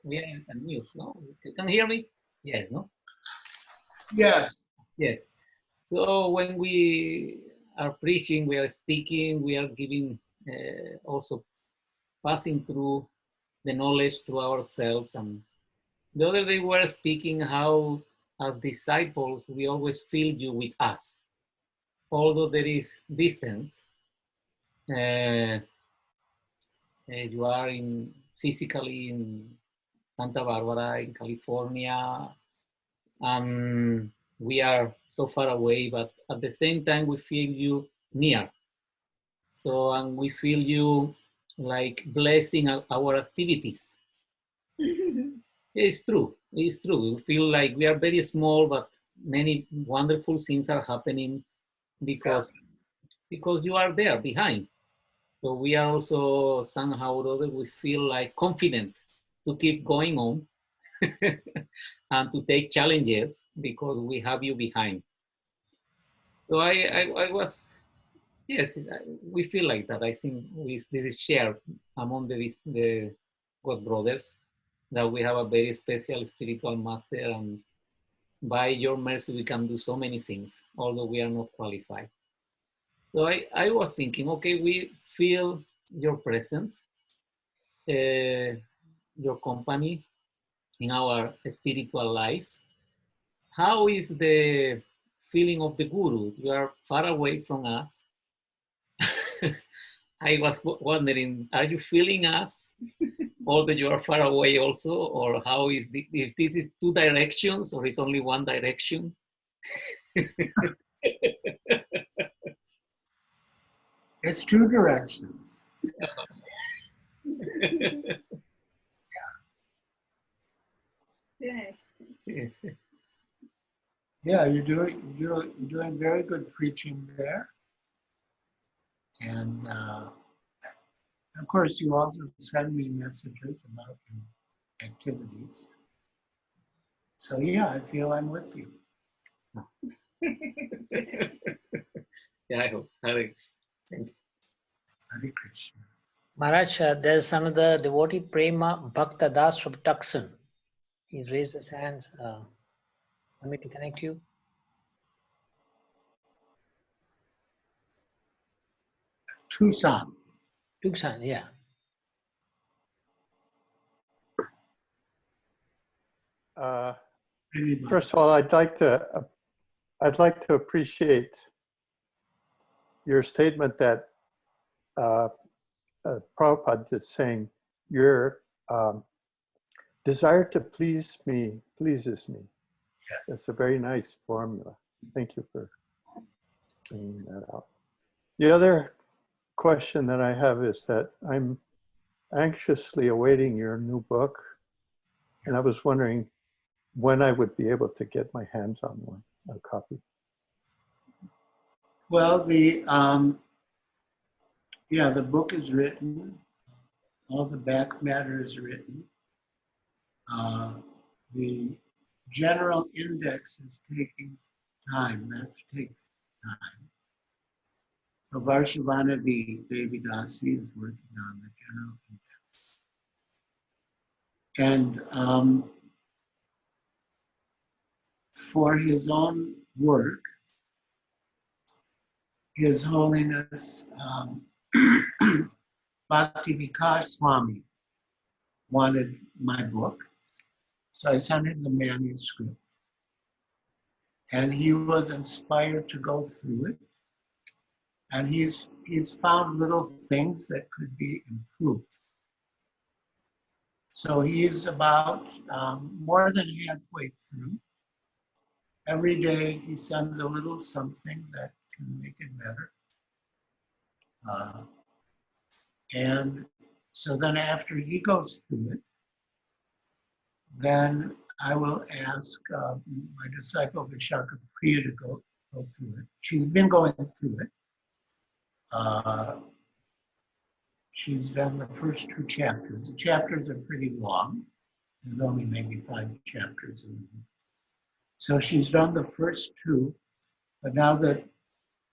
are in news, no? You can hear me? Yes, no? Yes. Yes. So when we are preaching, we are speaking, we are giving, also passing through the knowledge to ourselves. And the other day we were speaking how as disciples, we always feel you with us. Although there is distance, you are in physically in Santa Barbara, in California. We are so far away, but at the same time, we feel you near. So, and we feel you like blessing our activities. It's true. It's true. We feel like we are very small, but many wonderful things are happening because you are there behind. So we are also somehow or other, we feel like confident to keep going on and to take challenges because we have you behind. So I was, yes, we feel like that. I think this is shared among the God brothers, that we have a very special spiritual master, and by your mercy we can do so many things, although we are not qualified. So I was thinking, okay, we feel your presence, your company in our spiritual lives. How is the feeling of the Guru? You are far away from us. I was wondering, are you feeling us? Although you are far away also, or how is this? If this is two directions or is only one direction? It's two directions. Yeah, you're doing very good preaching there, and of course you also send me messages about your activities. So yeah, I feel I'm with you. Yeah, I hope. Hare Krishna. Hare Krishna. Maharaj, there's another devotee, Prema Bhakta Das from Tucson. He's raised his hands. Want me to connect you? Tucson. Tucson, yeah. First of all, I'd like to appreciate your statement that Prabhupada is saying your desire to please me pleases me. Yes. That's a very nice formula. Thank you for bringing that out. The other question that I have is that I'm anxiously awaiting your new book, and I was wondering when I would be able to get my hands on one, a copy. Well, the book is written. All the back matter is written. The general index is taking time. That takes time. So Varshavana Devi Dasi is working on the general index. And for his own work, His Holiness Bhakti Vikas Swami wanted my book. So I sent him the manuscript. And he was inspired to go through it. And he's found little things that could be improved. So he's about more than halfway through. Every day he sends a little something that can make it better. And so then after he goes through it, then I will ask my disciple Vishaka Priya to go through it. She's been going through it. She's done the first 2 chapters. The chapters are pretty long. There's only maybe 5 chapters in them. So she's done the first two, but now that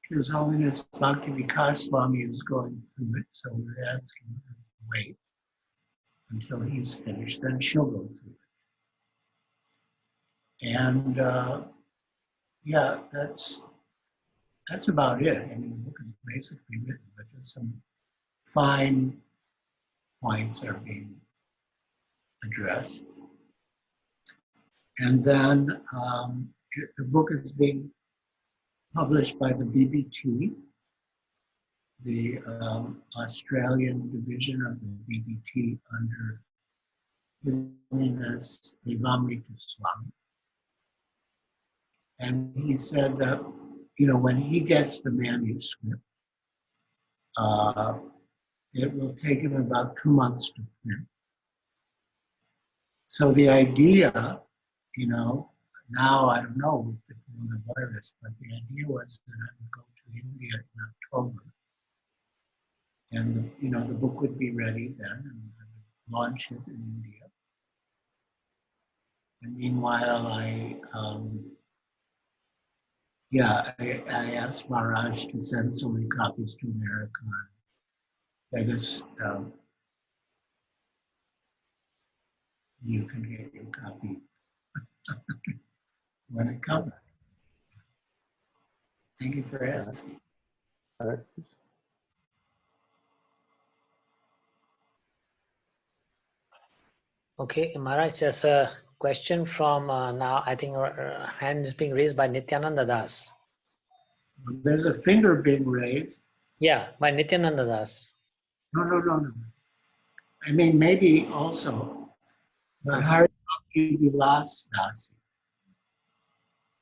His Holiness Bhakti Vikas Swami is going through it, so we're asking her to wait until he's finished, then she'll go through it. And yeah, that's about it. I mean, the book is basically written, but just some fine points are being addressed. And then the book is being published by the BBT, the Australian division of the BBT under His Holiness Devamrita Swami. And he said that, you know, when he gets the manuscript, it will take him about 2 months to print. So the idea, you know, now I don't know with the coronavirus, but the idea was that I would go to India in October. And, you know, the book would be ready then, and I would launch it in India. And meanwhile, I asked Maharaj to send so many copies to America. I guess you can get your copy when it comes. Thank you for asking. Okay, Maharaj, there's a question from now, I think hand is being raised by Nityananda Das. There's a finger being raised. Yeah, by Nityananda Das. No. I mean, maybe also the Hari Bhakti Vilas Dasi.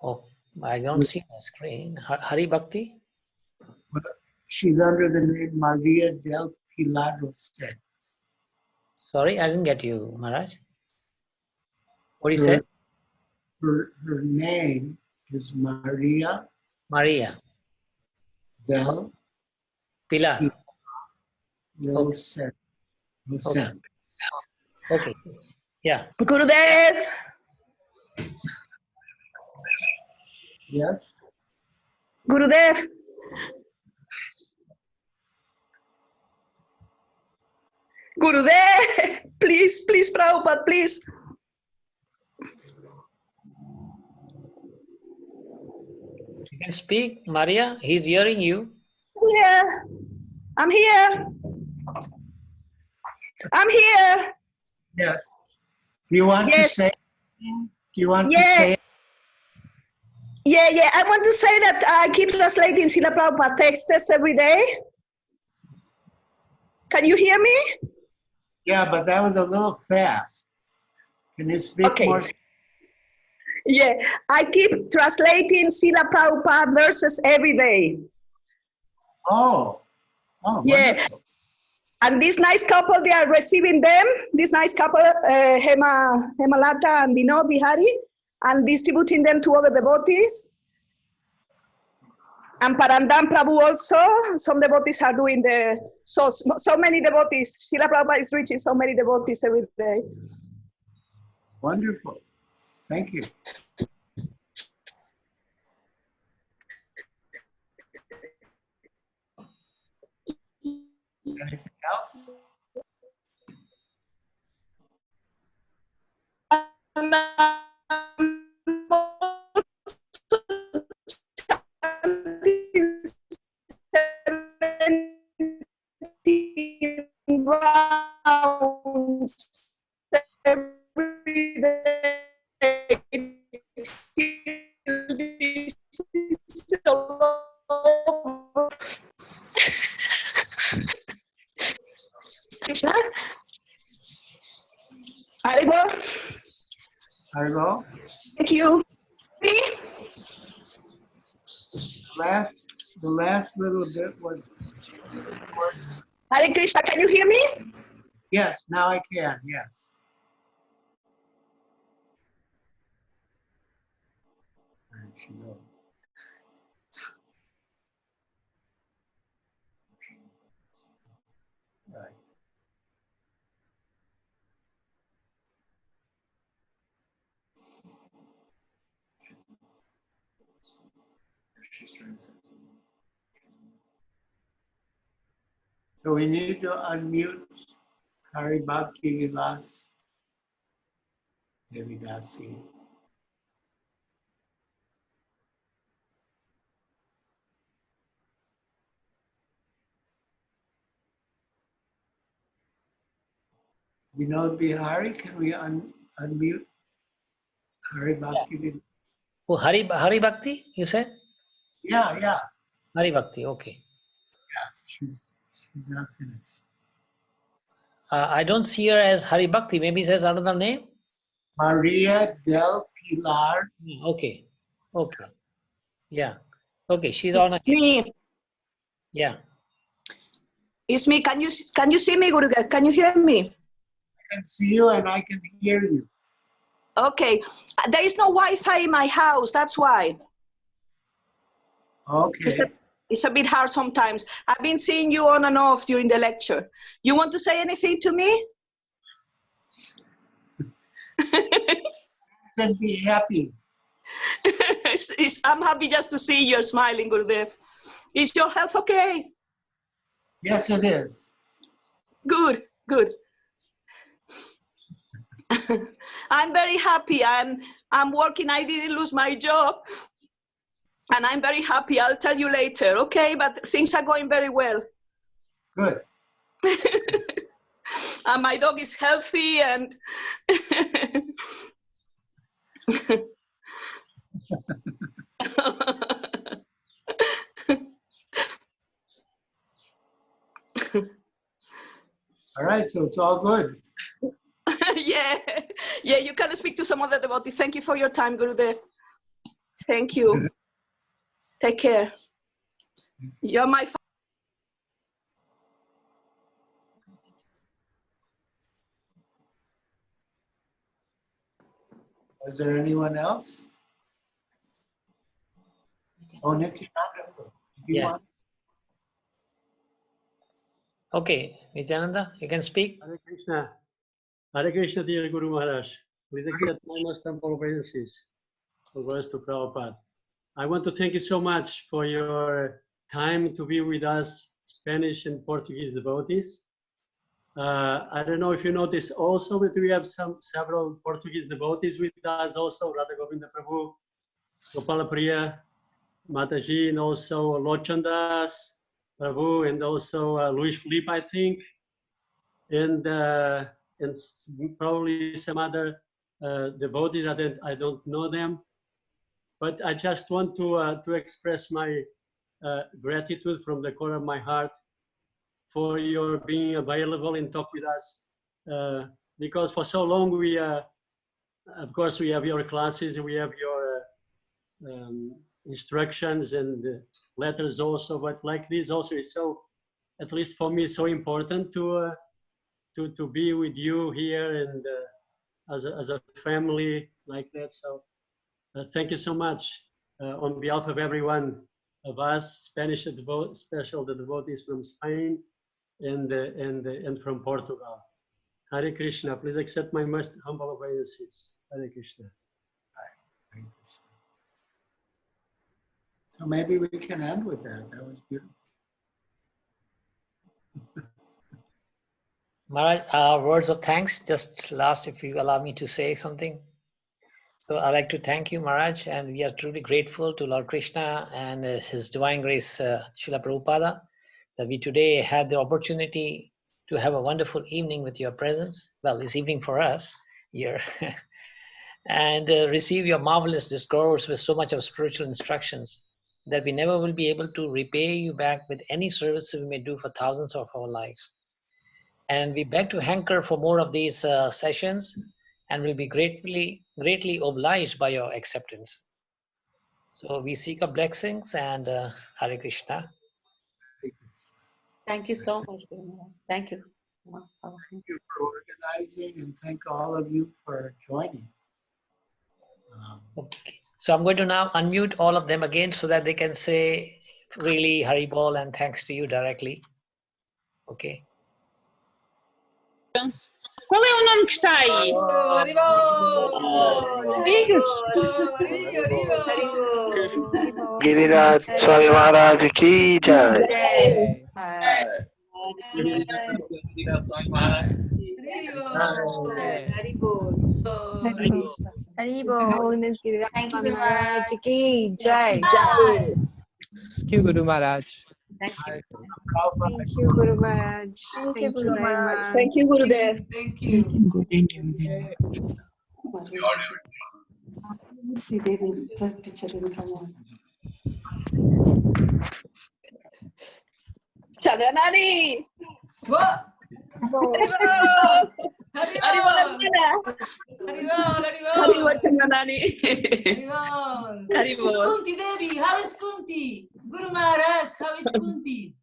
Oh, I don't see the screen. Hari Bhakti? She's under the name Maria del Pilar Rosset. Sorry, I didn't get you, Maharaj. What do you say? Her name is Maria del Pilar Rosset. Okay. Yeah. Gurudev. Yes. Gurudev. Gurudev. Please, Prabhupada, please. You can speak, Maria. He's hearing you. Yeah. I'm here. Yes. Do you want to say? Do you want to say? Yeah. I want to say that I keep translating Srila Prabhupada texts every day. Can you hear me? Yeah, but that was a little fast. Can you speak more? Yeah, I keep translating Srila Prabhupada verses every day. Oh, yeah. Wonderful. And this nice couple, they are receiving them. This nice couple, Hemalata and Vinod Bihari, and distributing them to other devotees. And Parandam Prabhu also, some devotees are doing so many devotees. Srila Prabhupada is reaching so many devotees every day. Wonderful. Thank you. Anything else? Rounds every day. Krishna. Haribo. Haribo. Thank you. The last little bit was. Hare Krishna, can you hear me? Yes, now I can, yes. Right. So we need to unmute Hari Bhakti Vilas Devidasi. Vinod Bihari, can we unmute Hari Bhakti Vilas? Oh, Hari Bhakti, you said? Yeah. Hari Bhakti, okay. Yeah, she's not finished. I don't see her as Hari Bhakti. Maybe it says another name? Maria del Pilar. Okay. Yeah. Okay, she's on. It's me. Yeah. It's me. Can you see me, Gurudev? Can you hear me? I can see you and I can hear you. Okay. There is no Wi-Fi in my house. That's why. Okay. It's a bit hard sometimes. I've been seeing you on and off during the lecture. You want to say anything to me? And be happy. I'm happy just to see you're smiling, Gurudev. Is your health okay? Yes, it is. Good. I'm very happy. I'm working. I didn't lose my job. And I'm very happy. I'll tell you later, okay? But things are going very well. Good. And my dog is healthy and All right, so it's all good. yeah, you can speak to some other devotee. Thank you for your time, Gurudev. Thank you. Take care. You're my Is there anyone else? Oh, Nityananda. Yeah. Okay, Nityananda, you can speak. Hare Krishna, dear Guru Maharaj. Please accept my most humble obeisances. Congrats to Prabhupada. I want to thank you so much for your time to be with us, Spanish and Portuguese devotees. I don't know if you noticed also, but we have several Portuguese devotees with us also, Radha Govinda Prabhu, Gopala Priya, Mataji, and also Lochandas Prabhu, and also Luis Felipe, I think, and probably some other devotees that I don't know them. But I just want to express my gratitude from the core of my heart for your being available and talk with us. Because for so long we, of course, we have your classes, we have your instructions and letters also, but like this also is so, at least for me, so important to be with you here and as a family like that. So thank you so much on behalf of everyone of us, Spanish special the devotees from Spain and from Portugal. Hare Krishna. Please accept my most humble obeisances. Hare Krishna. So maybe we can end with that. That was beautiful. Maharaj, words of thanks. Just last, if you allow me to say something. So I'd like to thank you, Maharaj, and we are truly grateful to Lord Krishna and His Divine Grace, Srila Prabhupada, that we today had the opportunity to have a wonderful evening with your presence. Well, it's evening for us here. And receive your marvelous discourse with so much of spiritual instructions that we never will be able to repay you back with any service we may do for thousands of our lives. And we beg to hanker for more of these sessions and will be greatly obliged by your acceptance. So we seek your blessings and Hare Krishna. Thank you so much, Guru Maharaj. Thank you. Thank you for organizing and thank all of you for joining. Okay. So I'm going to now unmute all of them again so that they can say really Haribol and thanks to you directly. Okay. Qual é o nome que está aí? Giriraj Maharaj ki jai. Thank you very much. Jai. Thank you, Guru Maharaj. Thank you. Thank you, Guru Maharaj. Thank you, Guru very Maharaj. much. Thank you, Gurudev. Thank you. Chaganani. Kunti Devi, how is Kunti? Guru Maharaj, how is Kunti?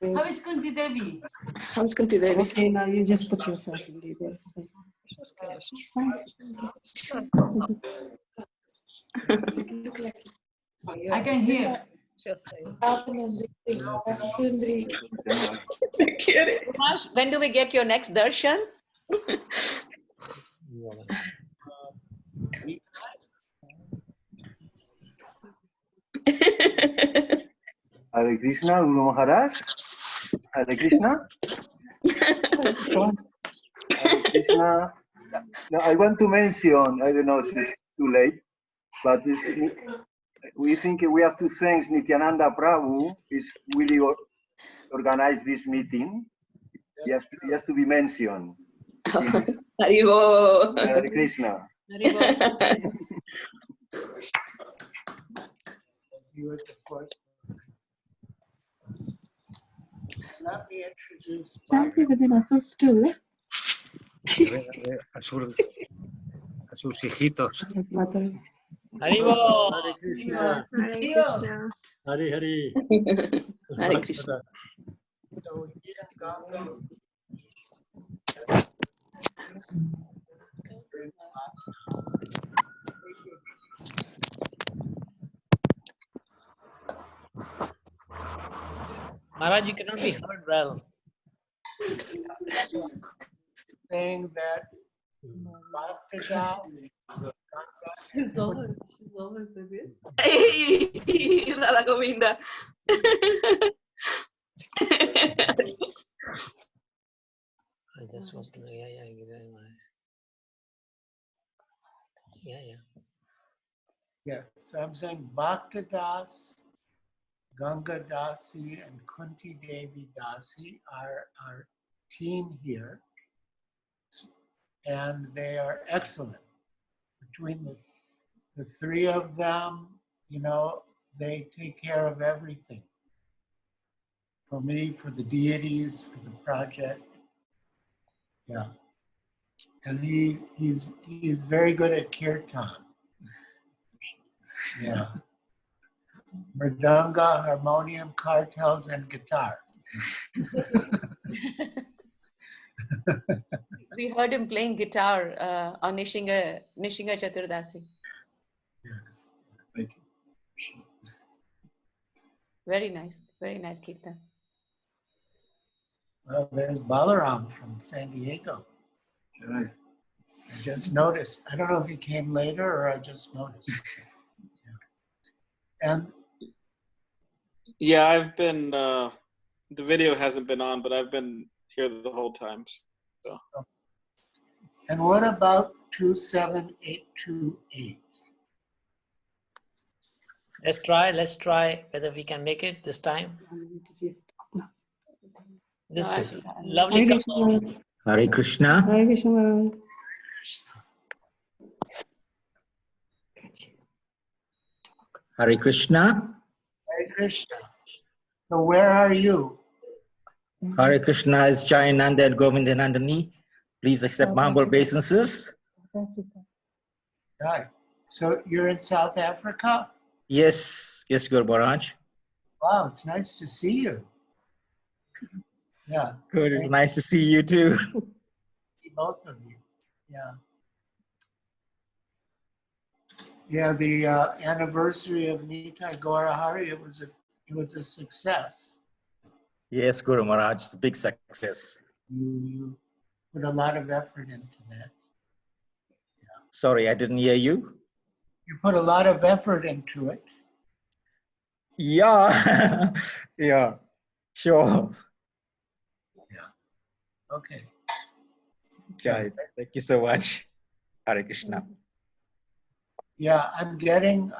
How is Kunti Devi? How is Kunti Devi? Okay, now you just put yourself in leader. I can hear. When do we get your next darshan? Hare Krishna, Guru Maharaj. Hare Krishna. Hare Krishna. Now, I want to mention, I don't know if it's too late, but we think we have to thank Nityananda Prabhu. He's really organized this meeting. He has to be mentioned. Haribo. Hare Krishna. Let me introduce Thank you, but so still. A sus hijitos. Haribo. Hare Krishna. Hare Krishna. Hare Hare. Hare Krishna. Maharaj, you cannot be heard well. saying that Bhaktidas She's always a bit. Hey, Radha Govinda. I just was gonna, yeah. Yeah, so I'm saying Bhaktidas, Ganga Dasi, and Kunti Devi Dasi are our team here, and they are excellent. Between the three of them, you know, they take care of everything. For me, for the deities, for the project. Yeah. And he's very good at kirtan. Yeah. Mridanga, harmonium, kartals, and guitar. We heard him playing guitar on Nishinga Chaturdasi. Yes. Thank you. Very nice kirtan. Well, there's Balaram from San Diego. I just noticed. I don't know if he came later or I just noticed. And yeah, I've been, the video hasn't been on, but I've been here the whole time. So. And what about 27828? Let's try whether we can make it this time. This lovely couple. Hare Krishna. Hare Krishna. Hare Krishna. Hare Krishna. So where are you? Hare Krishna is Jai Nanda and Govinda Nandani. Please accept my humble obeisances. Right. So you're in South Africa? Yes, Guru Maharaj. Wow, it's nice to see you. Yeah. Good, it's nice to see you too. See both of you. Yeah. Yeah, the anniversary of Nitai Gaurahari, it was a success. Yes, Guru Maharaj, it's a big success. You put a lot of effort into that. Sorry, I didn't hear you. You put a lot of effort into it. Yeah, yeah, sure. Okay. Jai, thank you so much. Hare Krishna. Yeah, I'm getting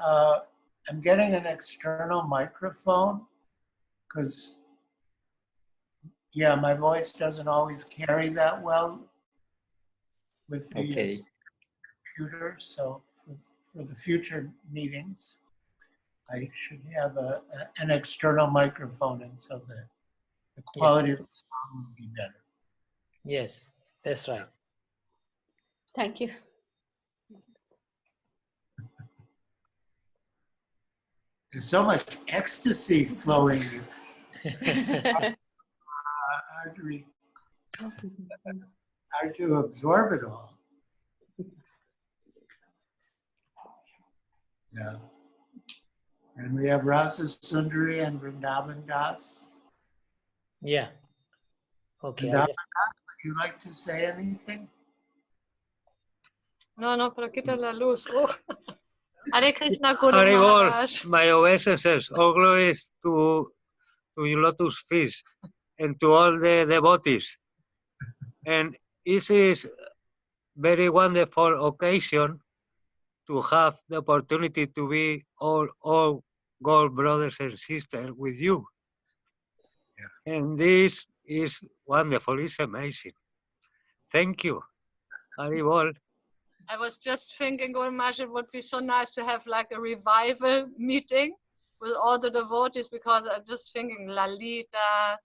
an external microphone because, yeah, my voice doesn't always carry that well with the Okay. computer. So for the future meetings, I should have an external microphone, and so the quality of the sound will be better. Yes, that's right. Thank you. There's so much ecstasy flowing. It's hard to absorb it all. Yeah. And we have Rasa Sundari and Vrindavan Das. Yeah. Okay. Vrindavan Das, would you like to say anything? No, pero quita la luz. Oh. Hare Krishna Guru Haribol, Maharaj. my obeisances, all glories to your lotus feet and to all the devotees. And this is very wonderful occasion to have the opportunity to be all God brothers and sisters with you. Yeah. And this is wonderful, it's amazing. Thank you. Haribol. I was just thinking, Guru Maharaj, it would be so nice to have like a revival meeting with all the devotees, because I'm just thinking Lalita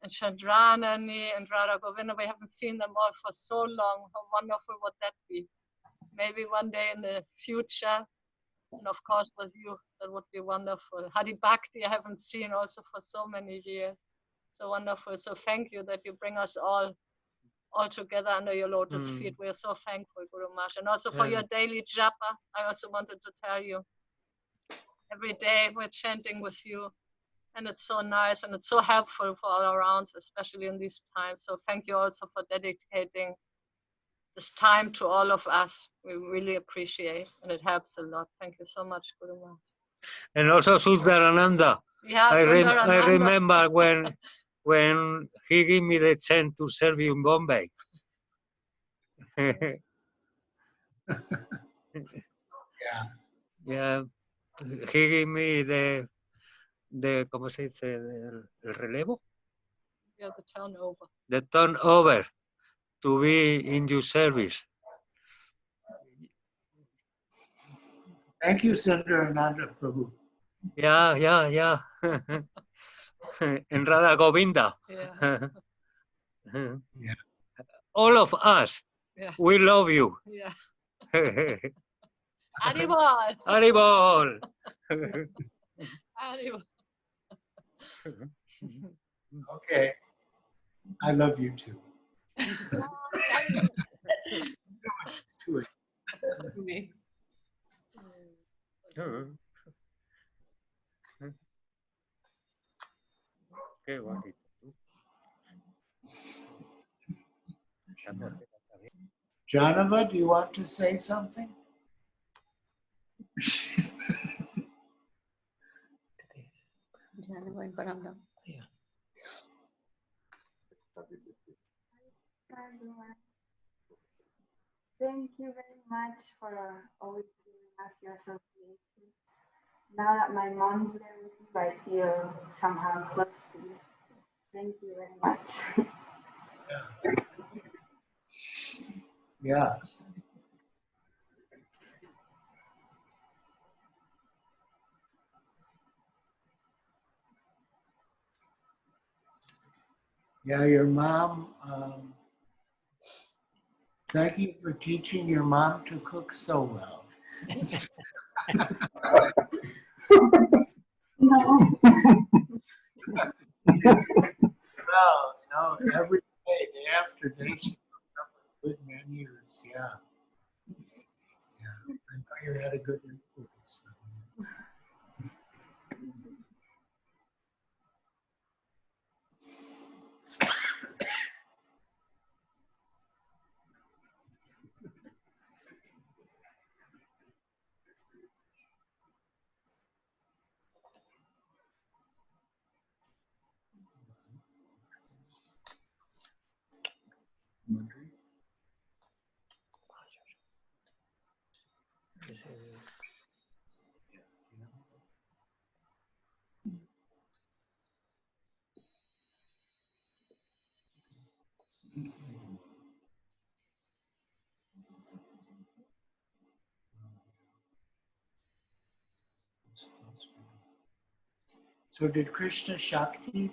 and Chandranani and Radha Govinda, we haven't seen them all for so long. How wonderful would that be? Maybe one day in the future, and of course with you, that would be wonderful. Hari Bhakti I haven't seen also for so many years. So wonderful. So thank you that you bring us all together under your lotus feet. We are so thankful, Guru Maharaj. And also for your daily japa, I also wanted to tell you, every day we're chanting with you, and it's so nice and it's so helpful for all around, especially in these times. So thank you also for dedicating this time to all of us. We really appreciate, and it helps a lot. Thank you so much, Guru Maharaj. And also Sundarananda. Yeah, I Sundarananda. remember when he gave me the chance to serve you in Bombay. Yeah, he gave me the ¿cómo se dice? El relevo? Yeah, the turnover. The turnover to be in your service. Thank you, Sundarananda Prabhu. Yeah. And Radha Govinda. Yeah. Yeah. All of us, we love you. Yeah. Haribol. Haribol. Haribol. Okay. I love you too. It's too Me. Qué bonito. Janava, do you want to say something? Janava and Paramdam. Yeah. Thank you very much for always giving us your association. Now that my mom's there with you, I feel somehow close to you. Thank you very much. Yeah. Yeah, your mom, thank you for teaching your mom to cook so well. Well, every day after day, she cooked up with good menus. Yeah. I know you had a good influence. So did Krishna Shakti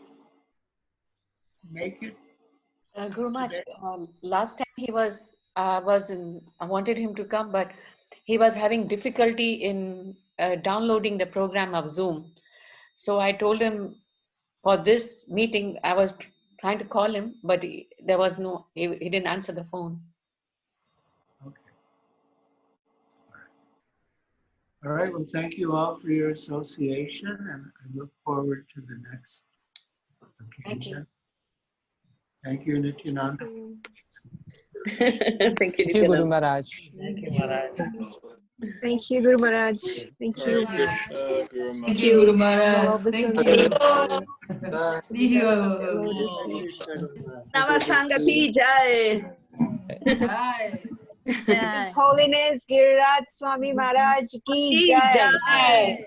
make it? Guru Maharaj, last time he was, I wanted him to come, but he was having difficulty in downloading the program of Zoom. So I told him for this meeting, I was trying to call him, but there was no, he didn't answer the phone. All right, well, thank you all for your association, and I look forward to the next occasion. Thank you, Nityananda. Thank you, Guru Maharaj. Thank you, Maharaj. Thank you, Guru Maharaj. Thank you. Thank you, Guru Maharaj. Thank you. Namasanga ki jai. His Holiness Giriraj Swami Maharaj ki jai.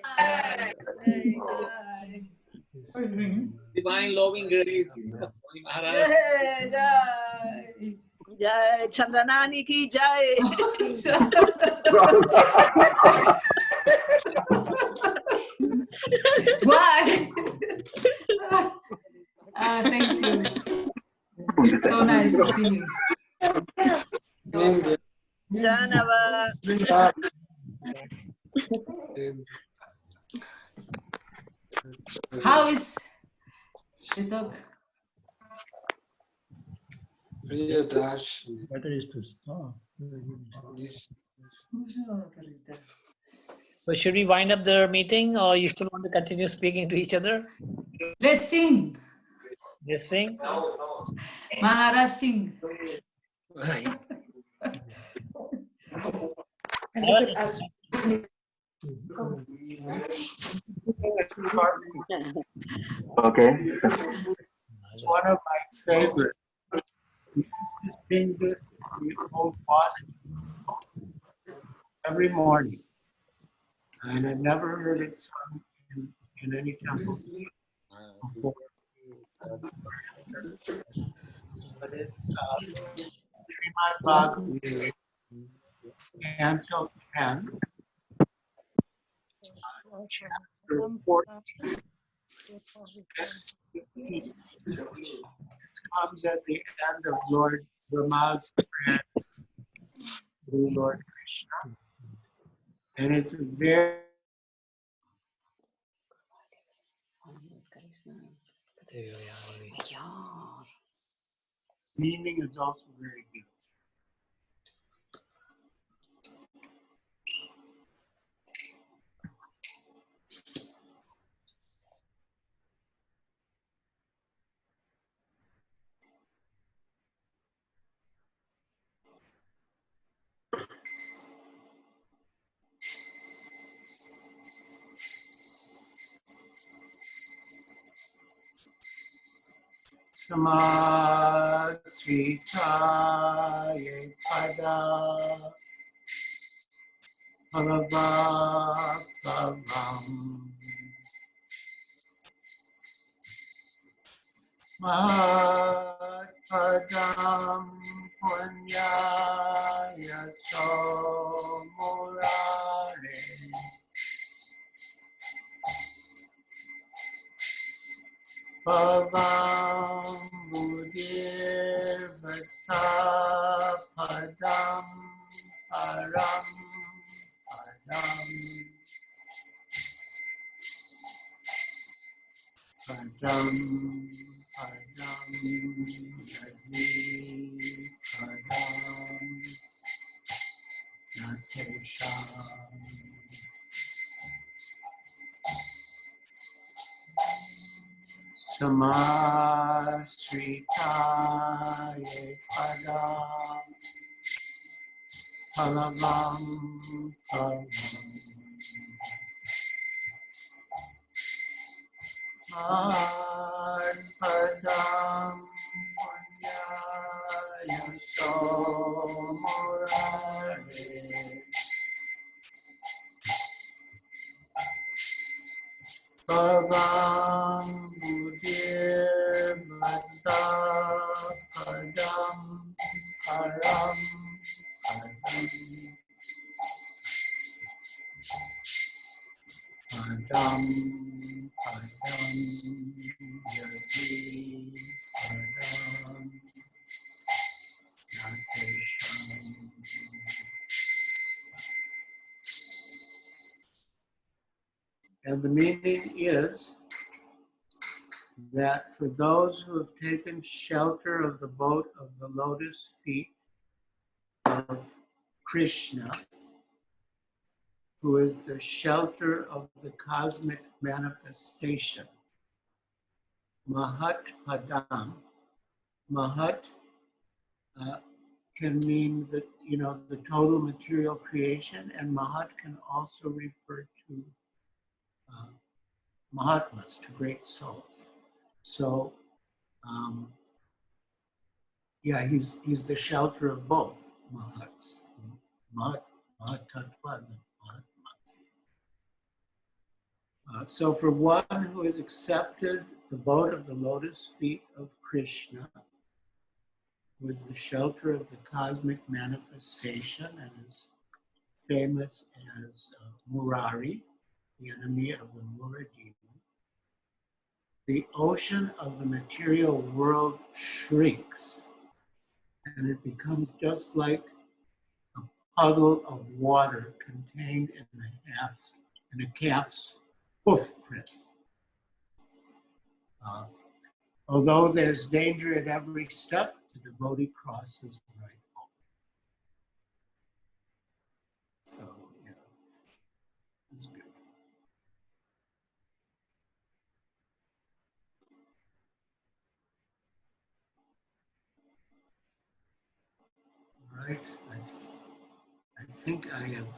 Divine loving grace, Swami Maharaj. Jai Chandranani ki jai. Why? Thank you. So nice to see you. Janava. How is the dog? Better is to stop. So should we wind up the meeting, or you still want to continue speaking to each other? Let's sing. Let's sing. Maharaj sing. And look at us. Okay. One of my favorites. We sing this in the old Boston every morning, and I've never heard it sung in any temple before. But it's Srimad Bhagavatam, Canto 10, chapter 14. This comes at the end of Lord Brahma's prayer to Lord Krishna, and it's very meaning is also very good. Samasritaye pada bhavavavam padam punyaya somurare bhavam buddhir vatsa padam param padam padam padam yadi padam natesham samasritaye padam palavam palam padam punyaya somurare Bhavam Buddhir Vatsa Padam Param Padam Padam Padam Yati Padam Natesham. And the meaning is that for those who have taken shelter of the boat of the lotus feet of Krishna, who is the shelter of the cosmic manifestation, Mahat Padam. Mahat can mean the total material creation, and Mahat can also refer to Mahatmas, to great souls. So, yeah, he's the shelter of both Mahats, Mahat Tattva and Mahatmas. So for one who has accepted the boat of the lotus feet of Krishna, who is the shelter of the cosmic manifestation and is famous as Murari, the enemy of the Mura demon, the ocean of the material world shrinks, and it becomes just like a puddle of water contained in a calf's hoof print. Although there's danger at every step, the devotee crosses right home. So, yeah, it's beautiful. All right, I think I have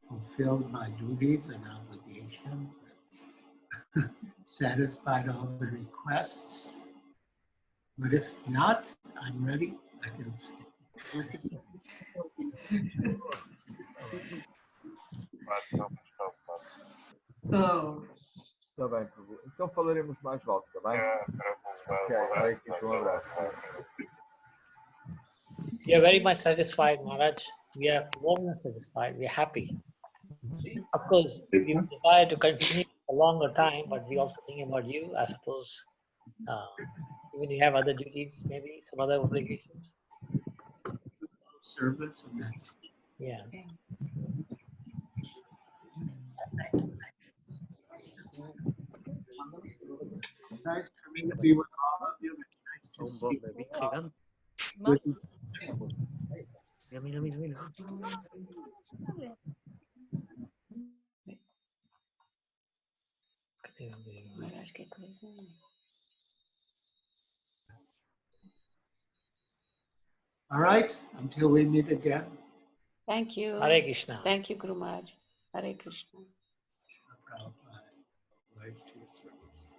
fulfilled my duties and obligations, satisfied all the requests. But if not, I'm ready. I can Tá bem, Prabhu. Então falaremos mais logo, tá bem? Ok, vai aqui com um abraço. We are very much satisfied, Maharaj. We are more than satisfied. We are happy. Of course, we desire to continue a longer time, but we also think about you. I suppose even you have other duties, maybe some other obligations. Service and that. Yeah. It's nice for me to be with all of you. It's nice to see you all. All right, until we meet again. Thank you. Hare Krishna. Thank you, Guru Maharaj. Hare Krishna. Prabhupada, rise to your service.